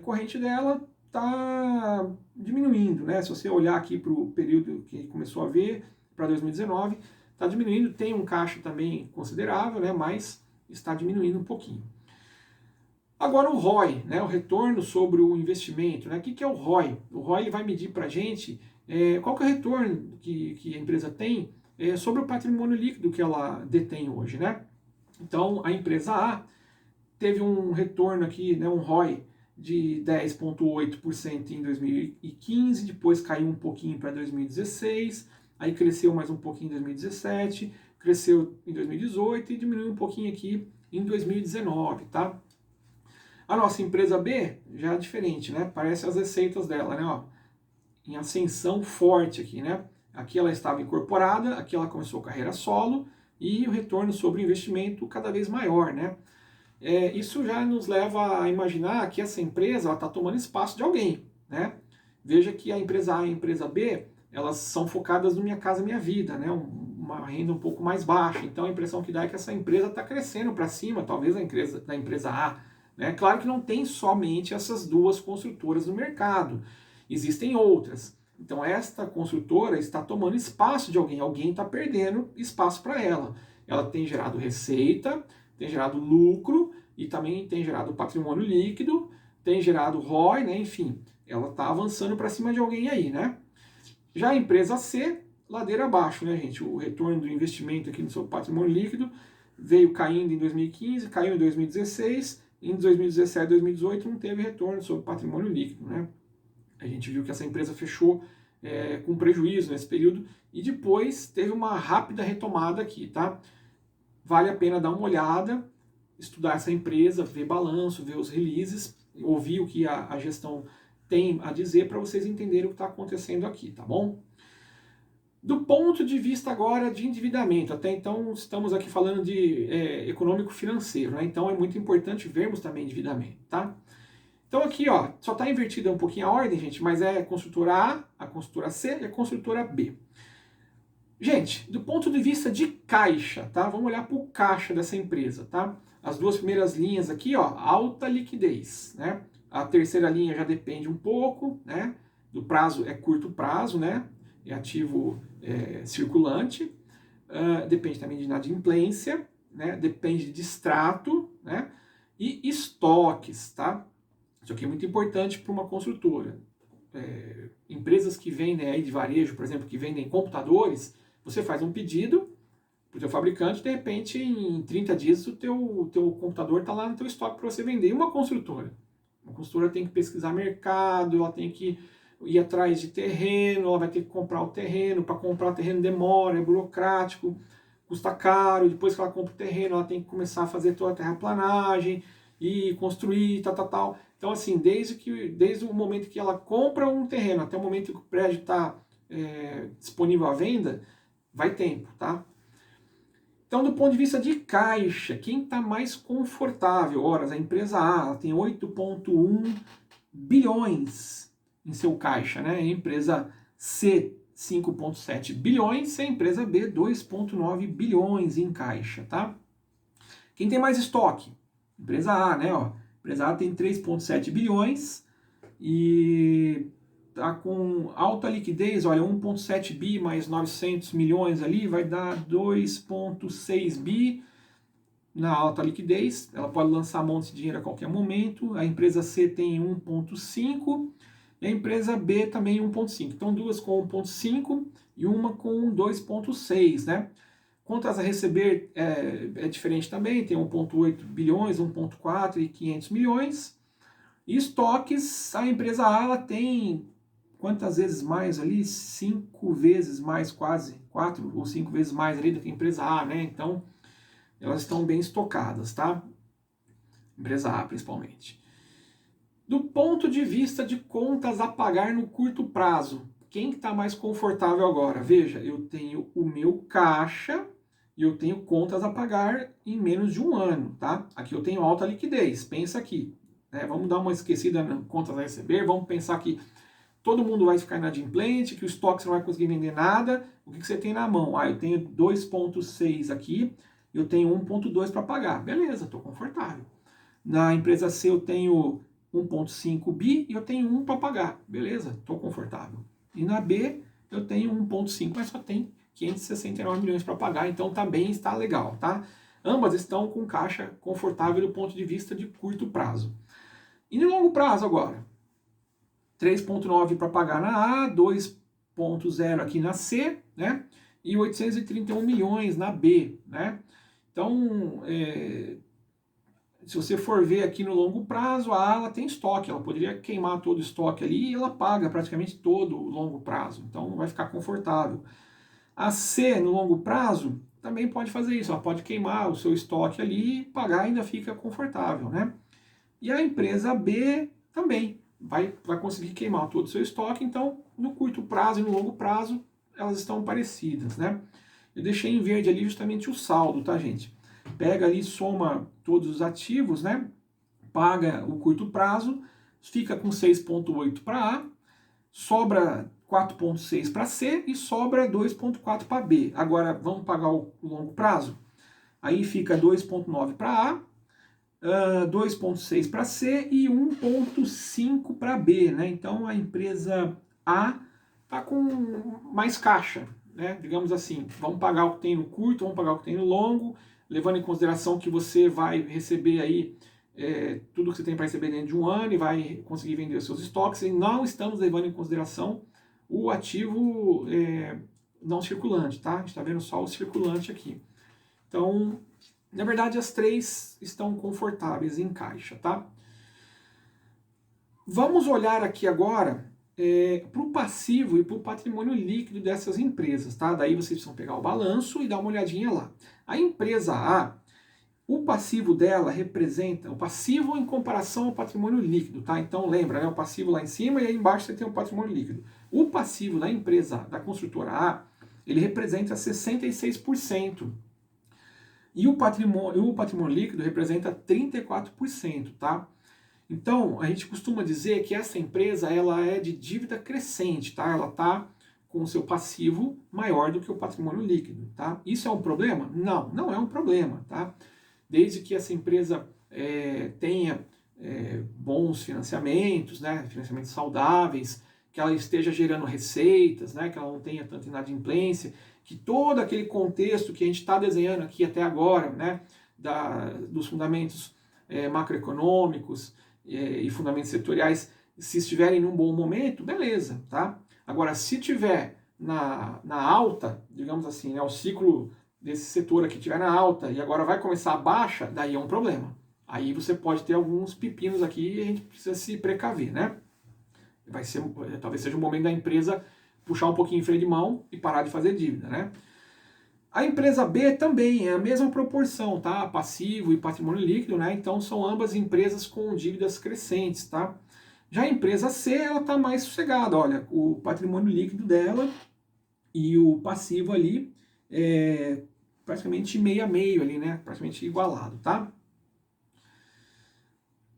corrente dela está diminuindo, né? Se você olhar aqui para o período que começou a ver, para 2019, está diminuindo, tem um caixa também considerável, né? Mas está diminuindo um pouquinho. Agora o ROI, né? O retorno sobre o investimento, né? O que é o ROI? O ROI ele vai medir para a gente qual que é o retorno que a empresa tem sobre o patrimônio líquido que ela detém hoje, né? Então, a empresa A teve um retorno aqui, né, um ROI de 10,8% em 2015, depois caiu um pouquinho para 2016, aí cresceu mais um pouquinho em 2017, cresceu em 2018 e diminuiu um pouquinho aqui em 2019, tá? A nossa empresa B já é diferente, né? Parece as receitas dela, né? Ó, em ascensão forte aqui, né? Aqui ela estava incorporada, aqui ela começou a carreira solo e o retorno sobre o investimento cada vez maior, né? isso já nos leva a imaginar que essa empresa está tomando espaço de alguém, né? Veja que a empresa A e a empresa B, elas são focadas no Minha Casa Minha Vida, né? Uma renda um pouco mais baixa. Então a impressão que dá é que essa empresa está crescendo para cima, talvez da empresa A. Né? Claro que não tem somente essas duas construtoras no mercado, existem outras. Então esta construtora está tomando espaço de alguém, alguém está perdendo espaço para ela. Ela tem gerado receita, tem gerado lucro e também tem gerado patrimônio líquido, tem gerado ROI, né? Enfim, ela está avançando para cima de alguém aí, né? Já a empresa C, ladeira abaixo, né, gente? O retorno do investimento aqui no seu patrimônio líquido veio caindo em 2015, caiu em 2016, em 2017, 2018 não teve retorno sobre patrimônio líquido, né? A gente viu que essa empresa fechou com prejuízo nesse período e depois teve uma rápida retomada aqui, tá? Vale a pena dar uma olhada, estudar essa empresa, ver balanço, ver os releases, ouvir o que a gestão tem a dizer para vocês entenderem o que está acontecendo aqui, tá bom? Do ponto de vista agora de endividamento, até então estamos aqui falando de econômico-financeiro, né? Então é muito importante vermos também endividamento, tá? Então aqui, ó, só está invertida um pouquinho a ordem, gente, mas é a construtora A construtora C e a construtora B. Gente, do ponto de vista de caixa, tá? Vamos olhar para o caixa dessa empresa, tá? As duas primeiras linhas aqui, ó, alta liquidez, né? A terceira linha já depende um pouco, né? Do prazo é curto prazo, né? É ativo circulante. Depende também de inadimplência, né? Depende de extrato, né? E estoques, tá? Isso aqui é muito importante para uma construtora. Empresas que vendem aí de varejo, por exemplo, que vendem computadores, você faz um pedido para o teu fabricante, de repente, em 30 dias, o teu computador está lá no teu estoque para você vender. E uma construtora? Uma construtora tem que pesquisar mercado, ela tem que ir atrás de terreno, ela vai ter que comprar o terreno, para comprar o terreno demora, é burocrático, custa caro, depois que ela compra o terreno, ela tem que começar a fazer toda a terraplanagem e construir, tal. Então, assim, desde o momento que ela compra um terreno até o momento que o prédio está disponível à venda, vai tempo, tá? Então, do ponto de vista de caixa, quem está mais confortável? Ora, a empresa A ela tem 8,1 bilhões em seu caixa, né? A empresa C, 5,7 bilhões, e a empresa B, 2,9 bilhões em caixa, tá? Quem tem mais estoque? Empresa A, né? Ó, a empresa A tem 3,7 bilhões e tá com alta liquidez, olha, 1,7 bi mais 900 milhões ali, vai dar 2,6 bi na alta liquidez. Ela pode lançar monte de dinheiro a qualquer momento. A empresa C tem 1,5 e a empresa B também 1,5. Então, duas com 1,5 e uma com 2,6, né? Contas a receber é diferente também, tem 1,8 bilhões, 1,4 e 500 milhões. E estoques, a empresa A ela tem quantas vezes mais ali? 5 vezes mais, quase, 4 ou 5 vezes mais ali do que a empresa A, né? Então, elas estão bem estocadas, tá? Empresa A, principalmente. Do ponto de vista de contas a pagar no curto prazo, quem está mais confortável agora? Veja, eu tenho o meu caixa e eu tenho contas a pagar em menos de um ano, tá? Aqui eu tenho alta liquidez, pensa aqui. Né? Vamos dar uma esquecida nas contas a receber, vamos pensar que todo mundo vai ficar inadimplente, que o estoque você não vai conseguir vender nada. O que você tem na mão? Eu tenho 2,6 aqui, eu tenho 1,2 para pagar. Beleza, estou confortável. Na empresa C eu tenho 1,5 bi e eu tenho 1 para pagar. Beleza, estou confortável. E na B eu tenho 1,5, mas só tem 569 milhões para pagar, então também está legal, tá? Ambas estão com caixa confortável do ponto de vista de curto prazo. E no longo prazo agora? 3,9 para pagar na A, 2,0 aqui na C, né? E 831 milhões na B, né? Então, se você for ver aqui no longo prazo, a A ela tem estoque, ela poderia queimar todo o estoque ali e ela paga praticamente todo o longo prazo, então vai ficar confortável. A C, no longo prazo, também pode fazer isso, ela pode queimar o seu estoque ali e pagar e ainda fica confortável, né? E a empresa B também vai conseguir queimar todo o seu estoque, então no curto prazo e no longo prazo elas estão parecidas, né? Eu deixei em verde ali justamente o saldo, tá, gente? Pega ali, soma todos os ativos, né? Paga o curto prazo, fica com 6,8 para A, sobra 4,6 para C e sobra 2,4 para B. Agora vamos pagar o longo prazo? Aí fica 2,9 para A, 2,6 para C e 1,5 para B, né? Então a empresa A está com mais caixa, né? Digamos assim, vamos pagar o que tem no curto, vamos pagar o que tem no longo, levando em consideração que você vai receber aí tudo que você tem para receber dentro de um ano e vai conseguir vender os seus estoques, e não estamos levando em consideração o ativo não circulante, tá? A gente está vendo só o circulante aqui. Então, na verdade, as três estão confortáveis em caixa, tá? Vamos olhar aqui agora para o passivo e para o patrimônio líquido dessas empresas, tá? Daí vocês precisam pegar o balanço e dar uma olhadinha lá. A empresa A, o passivo dela representa, o passivo em comparação ao patrimônio líquido, tá? Então lembra, né? O passivo lá em cima e aí embaixo você tem o patrimônio líquido. O passivo da empresa, da construtora A, ele representa 66%. E o patrimônio líquido representa 34%, tá? Então, a gente costuma dizer que essa empresa ela é de dívida crescente, tá? Ela está com o seu passivo maior do que o patrimônio líquido, tá? Isso é um problema? Não, não é um problema, tá? Desde que essa empresa tenha bons financiamentos, né? Financiamentos saudáveis, que ela esteja gerando receitas, né? Que ela não tenha tanta inadimplência, que todo aquele contexto que a gente está desenhando aqui até agora, né? Dos fundamentos macroeconômicos, e fundamentos setoriais, se estiverem num bom momento, beleza, tá? Agora, se tiver na alta, digamos assim, né, o ciclo desse setor aqui estiver na alta e agora vai começar a baixa, daí é um problema. Aí você pode ter alguns pepinos aqui e a gente precisa se precaver, né? Talvez seja o momento da empresa puxar um pouquinho em freio de mão e parar de fazer dívida, né? A empresa B também é a mesma proporção, tá? Passivo e patrimônio líquido, né? Então são ambas empresas com dívidas crescentes, tá? Já a empresa C, ela tá mais sossegada, olha, o patrimônio líquido dela e o passivo ali é praticamente meio a meio ali, né? Praticamente igualado, tá?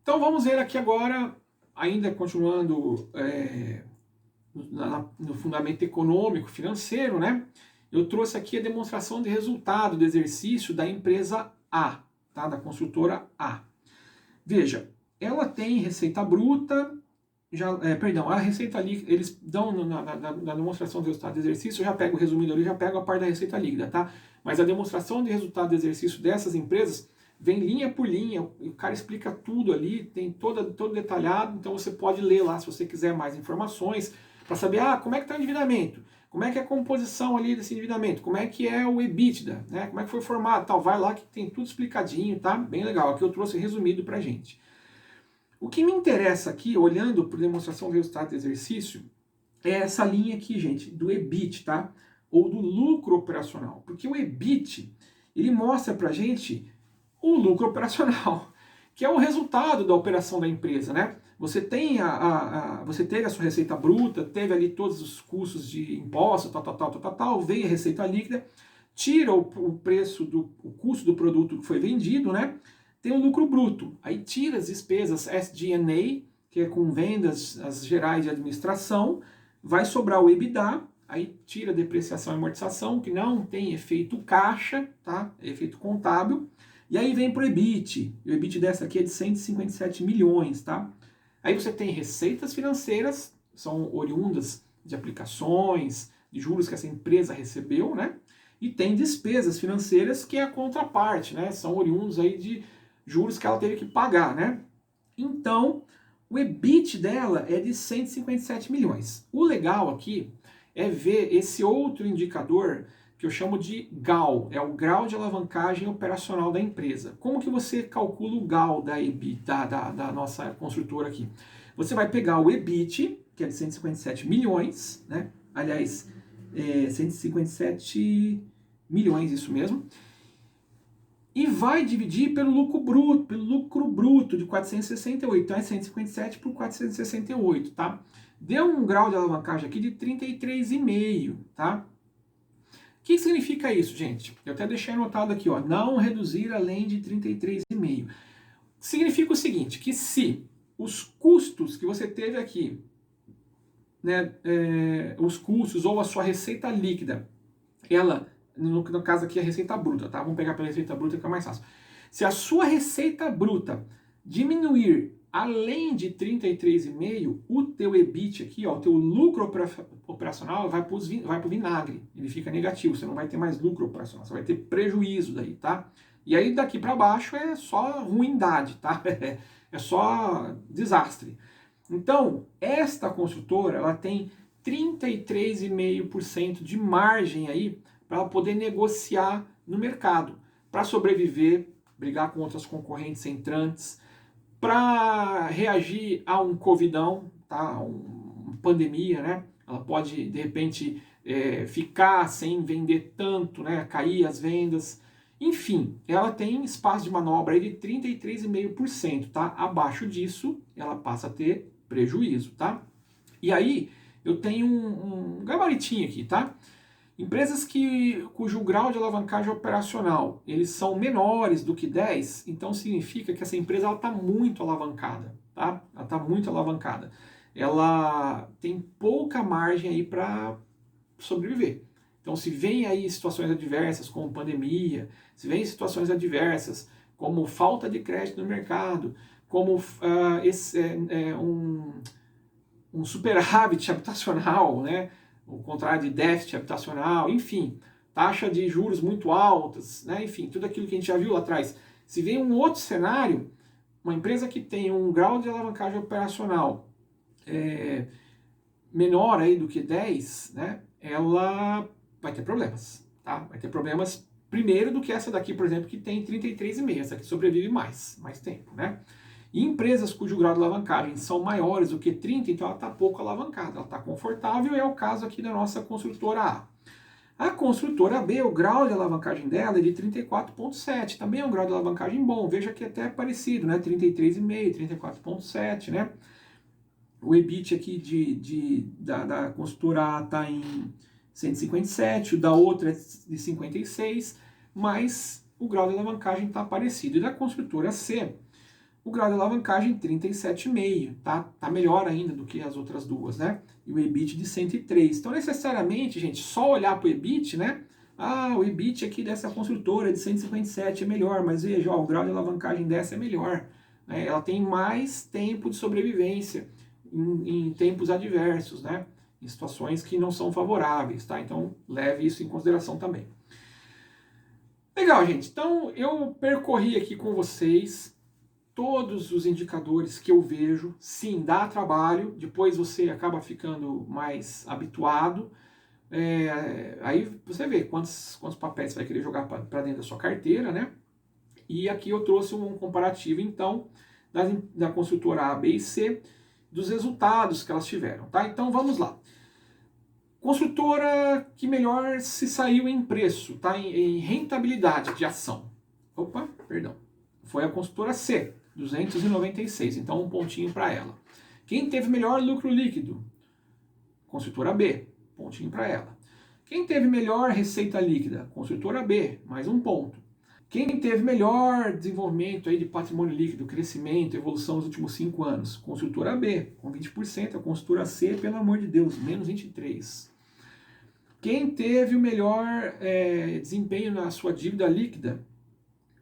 Então vamos ver aqui agora, ainda continuando no fundamento econômico, financeiro, né? Eu trouxe aqui a demonstração de resultado do exercício da empresa A, tá? Da construtora A. Veja, ela tem receita bruta, a receita líquida, eles dão na demonstração de resultado do exercício, eu já pego o resumido ali, já pego a parte da receita líquida, tá? Mas a demonstração de resultado do exercício dessas empresas vem linha por linha, o cara explica tudo ali, tem todo detalhado, então você pode ler lá se você quiser mais informações, para saber, como é que está o endividamento, como é que é a composição ali desse endividamento, como é que é o EBITDA, né? Como é que foi formado, tal, vai lá que tem tudo explicadinho, tá? Bem legal, aqui eu trouxe resumido pra gente. O que me interessa aqui, olhando para a demonstração do resultado do exercício, é essa linha aqui, gente, do EBIT, tá? Ou do lucro operacional. Porque o EBIT, ele mostra pra gente o lucro operacional, que é o resultado da operação da empresa, né? Você tem você teve a sua receita bruta, teve ali todos os custos de impostos, tal, veio a receita líquida, tira o preço o custo do produto que foi vendido, né? Tem o lucro bruto, aí tira as despesas SG&A, que é com vendas as gerais de administração, vai sobrar o EBITDA, aí tira a depreciação e amortização, que não tem efeito caixa, tá? É efeito contábil, e aí vem para o EBIT, e o EBIT dessa aqui é de 157 milhões, tá? Aí você tem receitas financeiras, são oriundas de aplicações, de juros que essa empresa recebeu, né? E tem despesas financeiras, que é a contraparte, né? São oriundos aí de juros que ela teve que pagar, né? Então, o EBIT dela é de 157 milhões. O legal aqui é ver esse outro indicador que eu chamo de GAL, é o grau de alavancagem operacional da empresa. Como que você calcula o GAL da EBIT, da nossa construtora aqui? Você vai pegar o EBIT, que é de 157 milhões, né? Aliás, 157 milhões, isso mesmo, e vai dividir pelo lucro bruto de 468, então é 157 por 468, tá? Deu um grau de alavancagem aqui de 33,5, tá? O que significa isso, gente? Eu até deixei anotado aqui, ó, não reduzir além de 33,5. Significa o seguinte, que se os custos que você teve aqui, né, os custos ou a sua receita líquida, ela, no caso aqui a receita bruta, tá? Vamos pegar pela receita bruta que é mais fácil. Se a sua receita bruta diminuir além de 33,5, o teu EBIT aqui, ó, o teu lucro operacional vai para o vinagre. Ele fica negativo, você não vai ter mais lucro operacional, você vai ter prejuízo daí, tá? E aí daqui para baixo é só ruindade, tá? É só desastre. Então, esta construtora, ela tem 33,5% de margem aí para ela poder negociar no mercado, para sobreviver, brigar com outras concorrentes entrantes, para reagir a um covidão, tá? Uma pandemia, né? Ela pode, de repente, ficar sem vender tanto, né? Cair as vendas. Enfim, ela tem espaço de manobra aí de 33,5%, tá? Abaixo disso, ela passa a ter prejuízo, tá? E aí, eu tenho um gabaritinho aqui, tá? Empresas cujo grau de alavancagem operacional eles são menores do que 10, então significa que essa empresa está muito alavancada, tá? Ela está muito alavancada. Ela tem pouca margem aí para sobreviver. Então, se vem aí situações adversas como pandemia, se vem situações adversas como falta de crédito no mercado, como um superávit habitacional, né? O contrário de déficit habitacional, enfim, taxa de juros muito altas, né? Enfim, tudo aquilo que a gente já viu lá atrás. Se vem um outro cenário, uma empresa que tem um grau de alavancagem operacional menor aí do que 10, né? Ela vai ter problemas, tá? Vai ter problemas primeiro do que essa daqui, por exemplo, que tem 33,5. Essa aqui sobrevive mais tempo, né? E empresas cujo grau de alavancagem são maiores do que 30, então ela está pouco alavancada, ela está confortável, e é o caso aqui da nossa construtora A. A construtora B, o grau de alavancagem dela é de 34,7, também é um grau de alavancagem bom, veja que até é parecido, né? 33,5, 34,7, né? O EBIT aqui da construtora A está em 157, o da outra é de 56, mas o grau de alavancagem está parecido. E da construtora C, o grau de alavancagem 37,5, tá? Tá melhor ainda do que as outras duas, né? E o EBIT de 103. Então, necessariamente, gente, só olhar para o EBIT, né? Ah, o EBIT aqui dessa construtora é de 157 é melhor, mas veja, ó, o grau de alavancagem dessa é melhor, né? Ela tem mais tempo de sobrevivência em tempos adversos, né? Em situações que não são favoráveis, tá? Então, leve isso em consideração também. Legal, gente. Então, eu percorri aqui com vocês todos os indicadores que eu vejo. Sim, dá trabalho, depois você acaba ficando mais habituado. Aí você vê quantos papéis você vai querer jogar para dentro da sua carteira, né? E aqui eu trouxe um comparativo, então, da construtora A, B e C, dos resultados que elas tiveram, tá? Então, vamos lá. Construtora que melhor se saiu em preço, tá? Em rentabilidade de ação. Opa, perdão. Foi a construtora C, 296, então um pontinho para ela. Quem teve melhor lucro líquido? Construtora B, pontinho para ela. Quem teve melhor receita líquida? Construtora B, mais um ponto. Quem teve melhor desenvolvimento aí de patrimônio líquido, crescimento, evolução nos últimos 5 anos? Construtora B, com 20%. A construtora C, pelo amor de Deus, menos 23%. Quem teve o melhor desempenho na sua dívida líquida?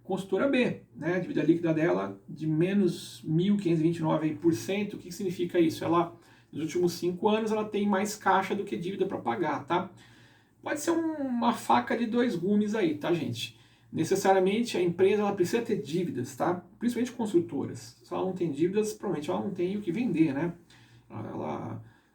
Construtora B, né? A dívida líquida dela de menos 1.529%. O que significa isso? Ela, nos últimos 5 anos, ela tem mais caixa do que dívida para pagar, tá? Pode ser uma faca de 2 gumes aí, tá, gente? Necessariamente a empresa ela precisa ter dívidas, tá? Principalmente construtoras. Se ela não tem dívidas, provavelmente ela não tem o que vender, né?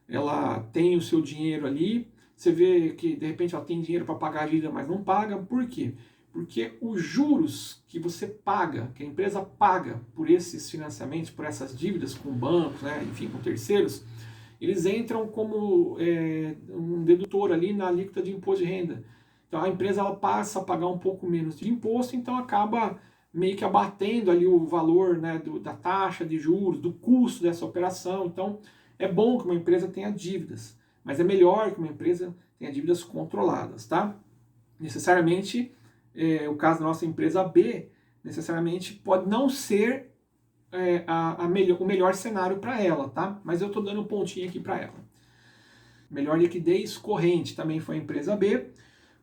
Ela tem o seu dinheiro ali. Você vê que de repente ela tem dinheiro para pagar a dívida, mas não paga. Por quê? Porque os juros que você paga, que a empresa paga por esses financiamentos, por essas dívidas com bancos, né, enfim, com terceiros, eles entram como um dedutor ali na alíquota de imposto de renda. Então a empresa ela passa a pagar um pouco menos de imposto, então acaba meio que abatendo ali o valor, né, da taxa de juros, do custo dessa operação. Então é bom que uma empresa tenha dívidas, mas é melhor que uma empresa tenha dívidas controladas, tá? necessariamente, o caso da nossa empresa B, necessariamente pode não ser o melhor cenário para ela, tá? Mas eu estou dando um pontinho aqui para ela. Melhor liquidez corrente também foi a empresa B.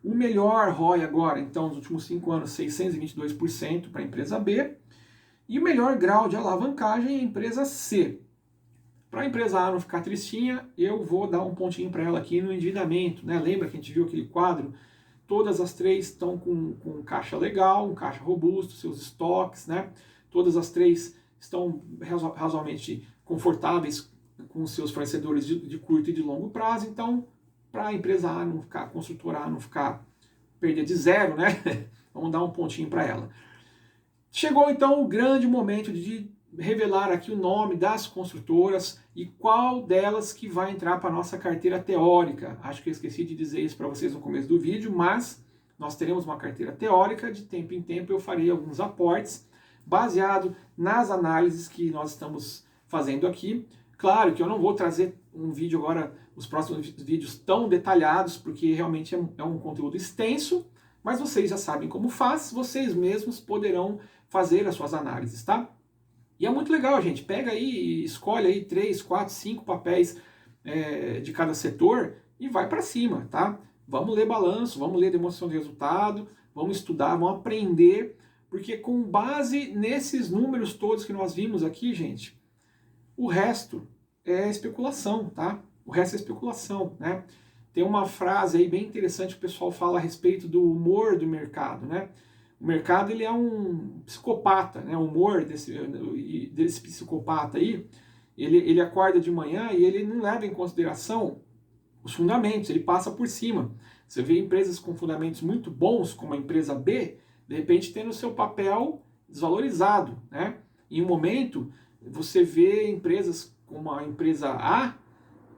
O melhor ROI agora, então, nos últimos 5 anos, 622% para a empresa B. E o melhor grau de alavancagem é a empresa C. Para a empresa A não ficar tristinha, eu vou dar um pontinho para ela aqui no endividamento, né? Lembra que a gente viu aquele quadro? Todas as três estão com um caixa legal, um caixa robusto, seus estoques, né? Todas as três estão razoavelmente confortáveis com seus fornecedores de curto e de longo prazo. Então, para a empresa A não ficar, a construtora A não ficar, perder de zero, né? Vamos dar um pontinho para ela. Chegou então o grande momento de revelar aqui o nome das construtoras e qual delas que vai entrar para a nossa carteira teórica. Acho que eu esqueci de dizer isso para vocês no começo do vídeo, mas nós teremos uma carteira teórica, de tempo em tempo eu farei alguns aportes baseado nas análises que nós estamos fazendo aqui. Claro que eu não vou trazer um vídeo agora, os próximos vídeos tão detalhados, porque realmente é um conteúdo extenso, mas vocês já sabem como faz, vocês mesmos poderão fazer as suas análises, tá? E é muito legal, gente. Pega aí e escolhe aí 3, 4, 5 papéis de cada setor e vai para cima, tá? Vamos ler balanço, vamos ler demonstração de resultado, vamos estudar, vamos aprender, porque com base nesses números todos que nós vimos aqui, gente, o resto é especulação, tá? O resto é especulação, né? Tem uma frase aí bem interessante que o pessoal fala a respeito do humor do mercado, né? O mercado, ele é um psicopata, né? O humor desse psicopata aí, ele acorda de manhã e ele não leva em consideração os fundamentos, ele passa por cima. Você vê empresas com fundamentos muito bons, como a empresa B, de repente tendo o seu papel desvalorizado, né? Em um momento, você vê empresas como a empresa A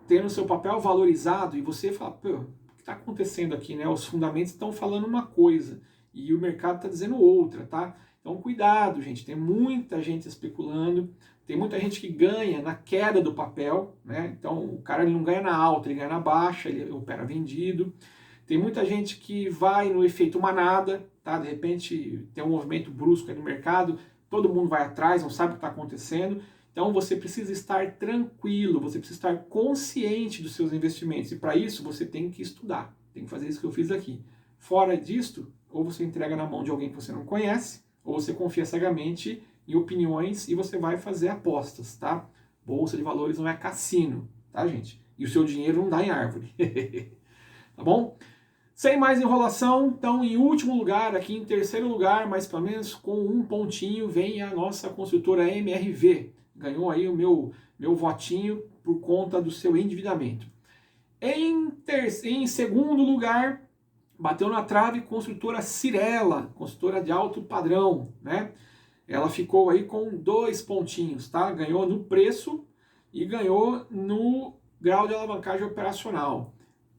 tendo o seu papel valorizado e você fala, pô, o que está acontecendo aqui, né? Os fundamentos estão falando uma coisa e o mercado está dizendo outra, tá? Então cuidado, gente, tem muita gente especulando, tem muita gente que ganha na queda do papel, né? Então o cara ele não ganha na alta, ele ganha na baixa, ele opera vendido. Tem muita gente que vai no efeito manada, tá? De repente tem um movimento brusco aí no mercado, todo mundo vai atrás, não sabe o que está acontecendo. Então você precisa estar tranquilo, você precisa estar consciente dos seus investimentos. E para isso você tem que estudar, tem que fazer isso que eu fiz aqui. Fora disto, ou você entrega na mão de alguém que você não conhece, ou você confia cegamente em opiniões e você vai fazer apostas, tá? Bolsa de valores não é cassino, tá, gente? E o seu dinheiro não dá em árvore. Tá bom? Sem mais enrolação, então em último lugar, aqui em terceiro lugar, mas pelo menos com um pontinho, vem a nossa construtora MRV. Ganhou aí o meu votinho por conta do seu endividamento. Em segundo lugar, bateu na trave construtora Cyrela, construtora de alto padrão, né? Ela ficou aí com 2 pontinhos, tá? Ganhou no preço e ganhou no grau de alavancagem operacional.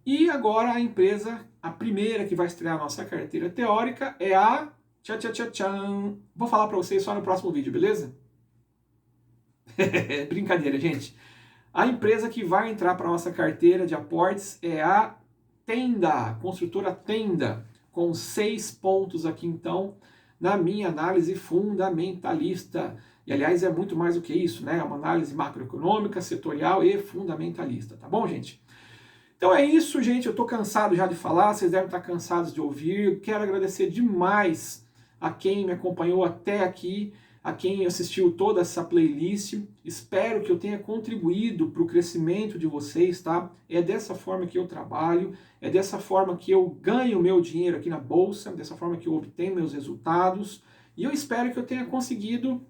E agora a empresa, a primeira que vai estrear a nossa carteira teórica é a... Tchan. Vou falar para vocês só no próximo vídeo, beleza? Brincadeira, gente. A empresa que vai entrar para a nossa carteira de aportes é a Tenda, a construtora Tenda, com 6 pontos aqui então, na minha análise fundamentalista. E aliás é muito mais do que isso, né? É uma análise macroeconômica, setorial e fundamentalista, tá bom, gente? Então é isso, gente. Eu estou cansado já de falar, vocês devem estar cansados de ouvir. Quero agradecer demais a quem me acompanhou até aqui, a quem assistiu toda essa playlist. Espero que eu tenha contribuído para o crescimento de vocês, tá? É dessa forma que eu trabalho, é dessa forma que eu ganho meu dinheiro aqui na bolsa, dessa forma que eu obtenho meus resultados. E eu espero que eu tenha conseguido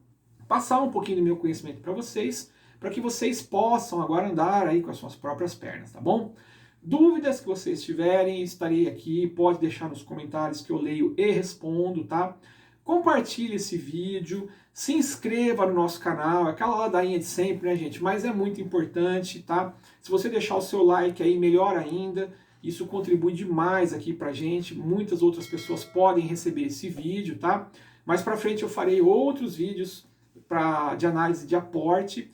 passar um pouquinho do meu conhecimento para vocês, para que vocês possam agora andar aí com as suas próprias pernas, tá bom? Dúvidas que vocês tiverem, estarei aqui, pode deixar nos comentários que eu leio e respondo, tá? Compartilhe esse vídeo, se inscreva no nosso canal, aquela ladainha de sempre, né, gente? Mas é muito importante, tá? Se você deixar o seu like aí, melhor ainda, isso contribui demais aqui pra gente, muitas outras pessoas podem receber esse vídeo, tá? Mais pra frente eu farei outros vídeos de análise de aporte.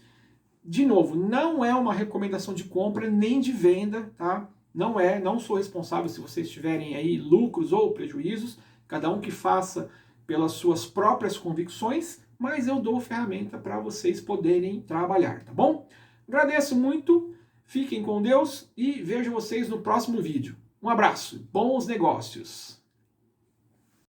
De novo, não é uma recomendação de compra nem de venda, tá? não sou responsável se vocês tiverem aí lucros ou prejuízos, cada um que faça pelas suas próprias convicções, mas eu dou ferramenta para vocês poderem trabalhar, tá bom? Agradeço muito, fiquem com Deus e vejo vocês no próximo vídeo. Um abraço, bons negócios!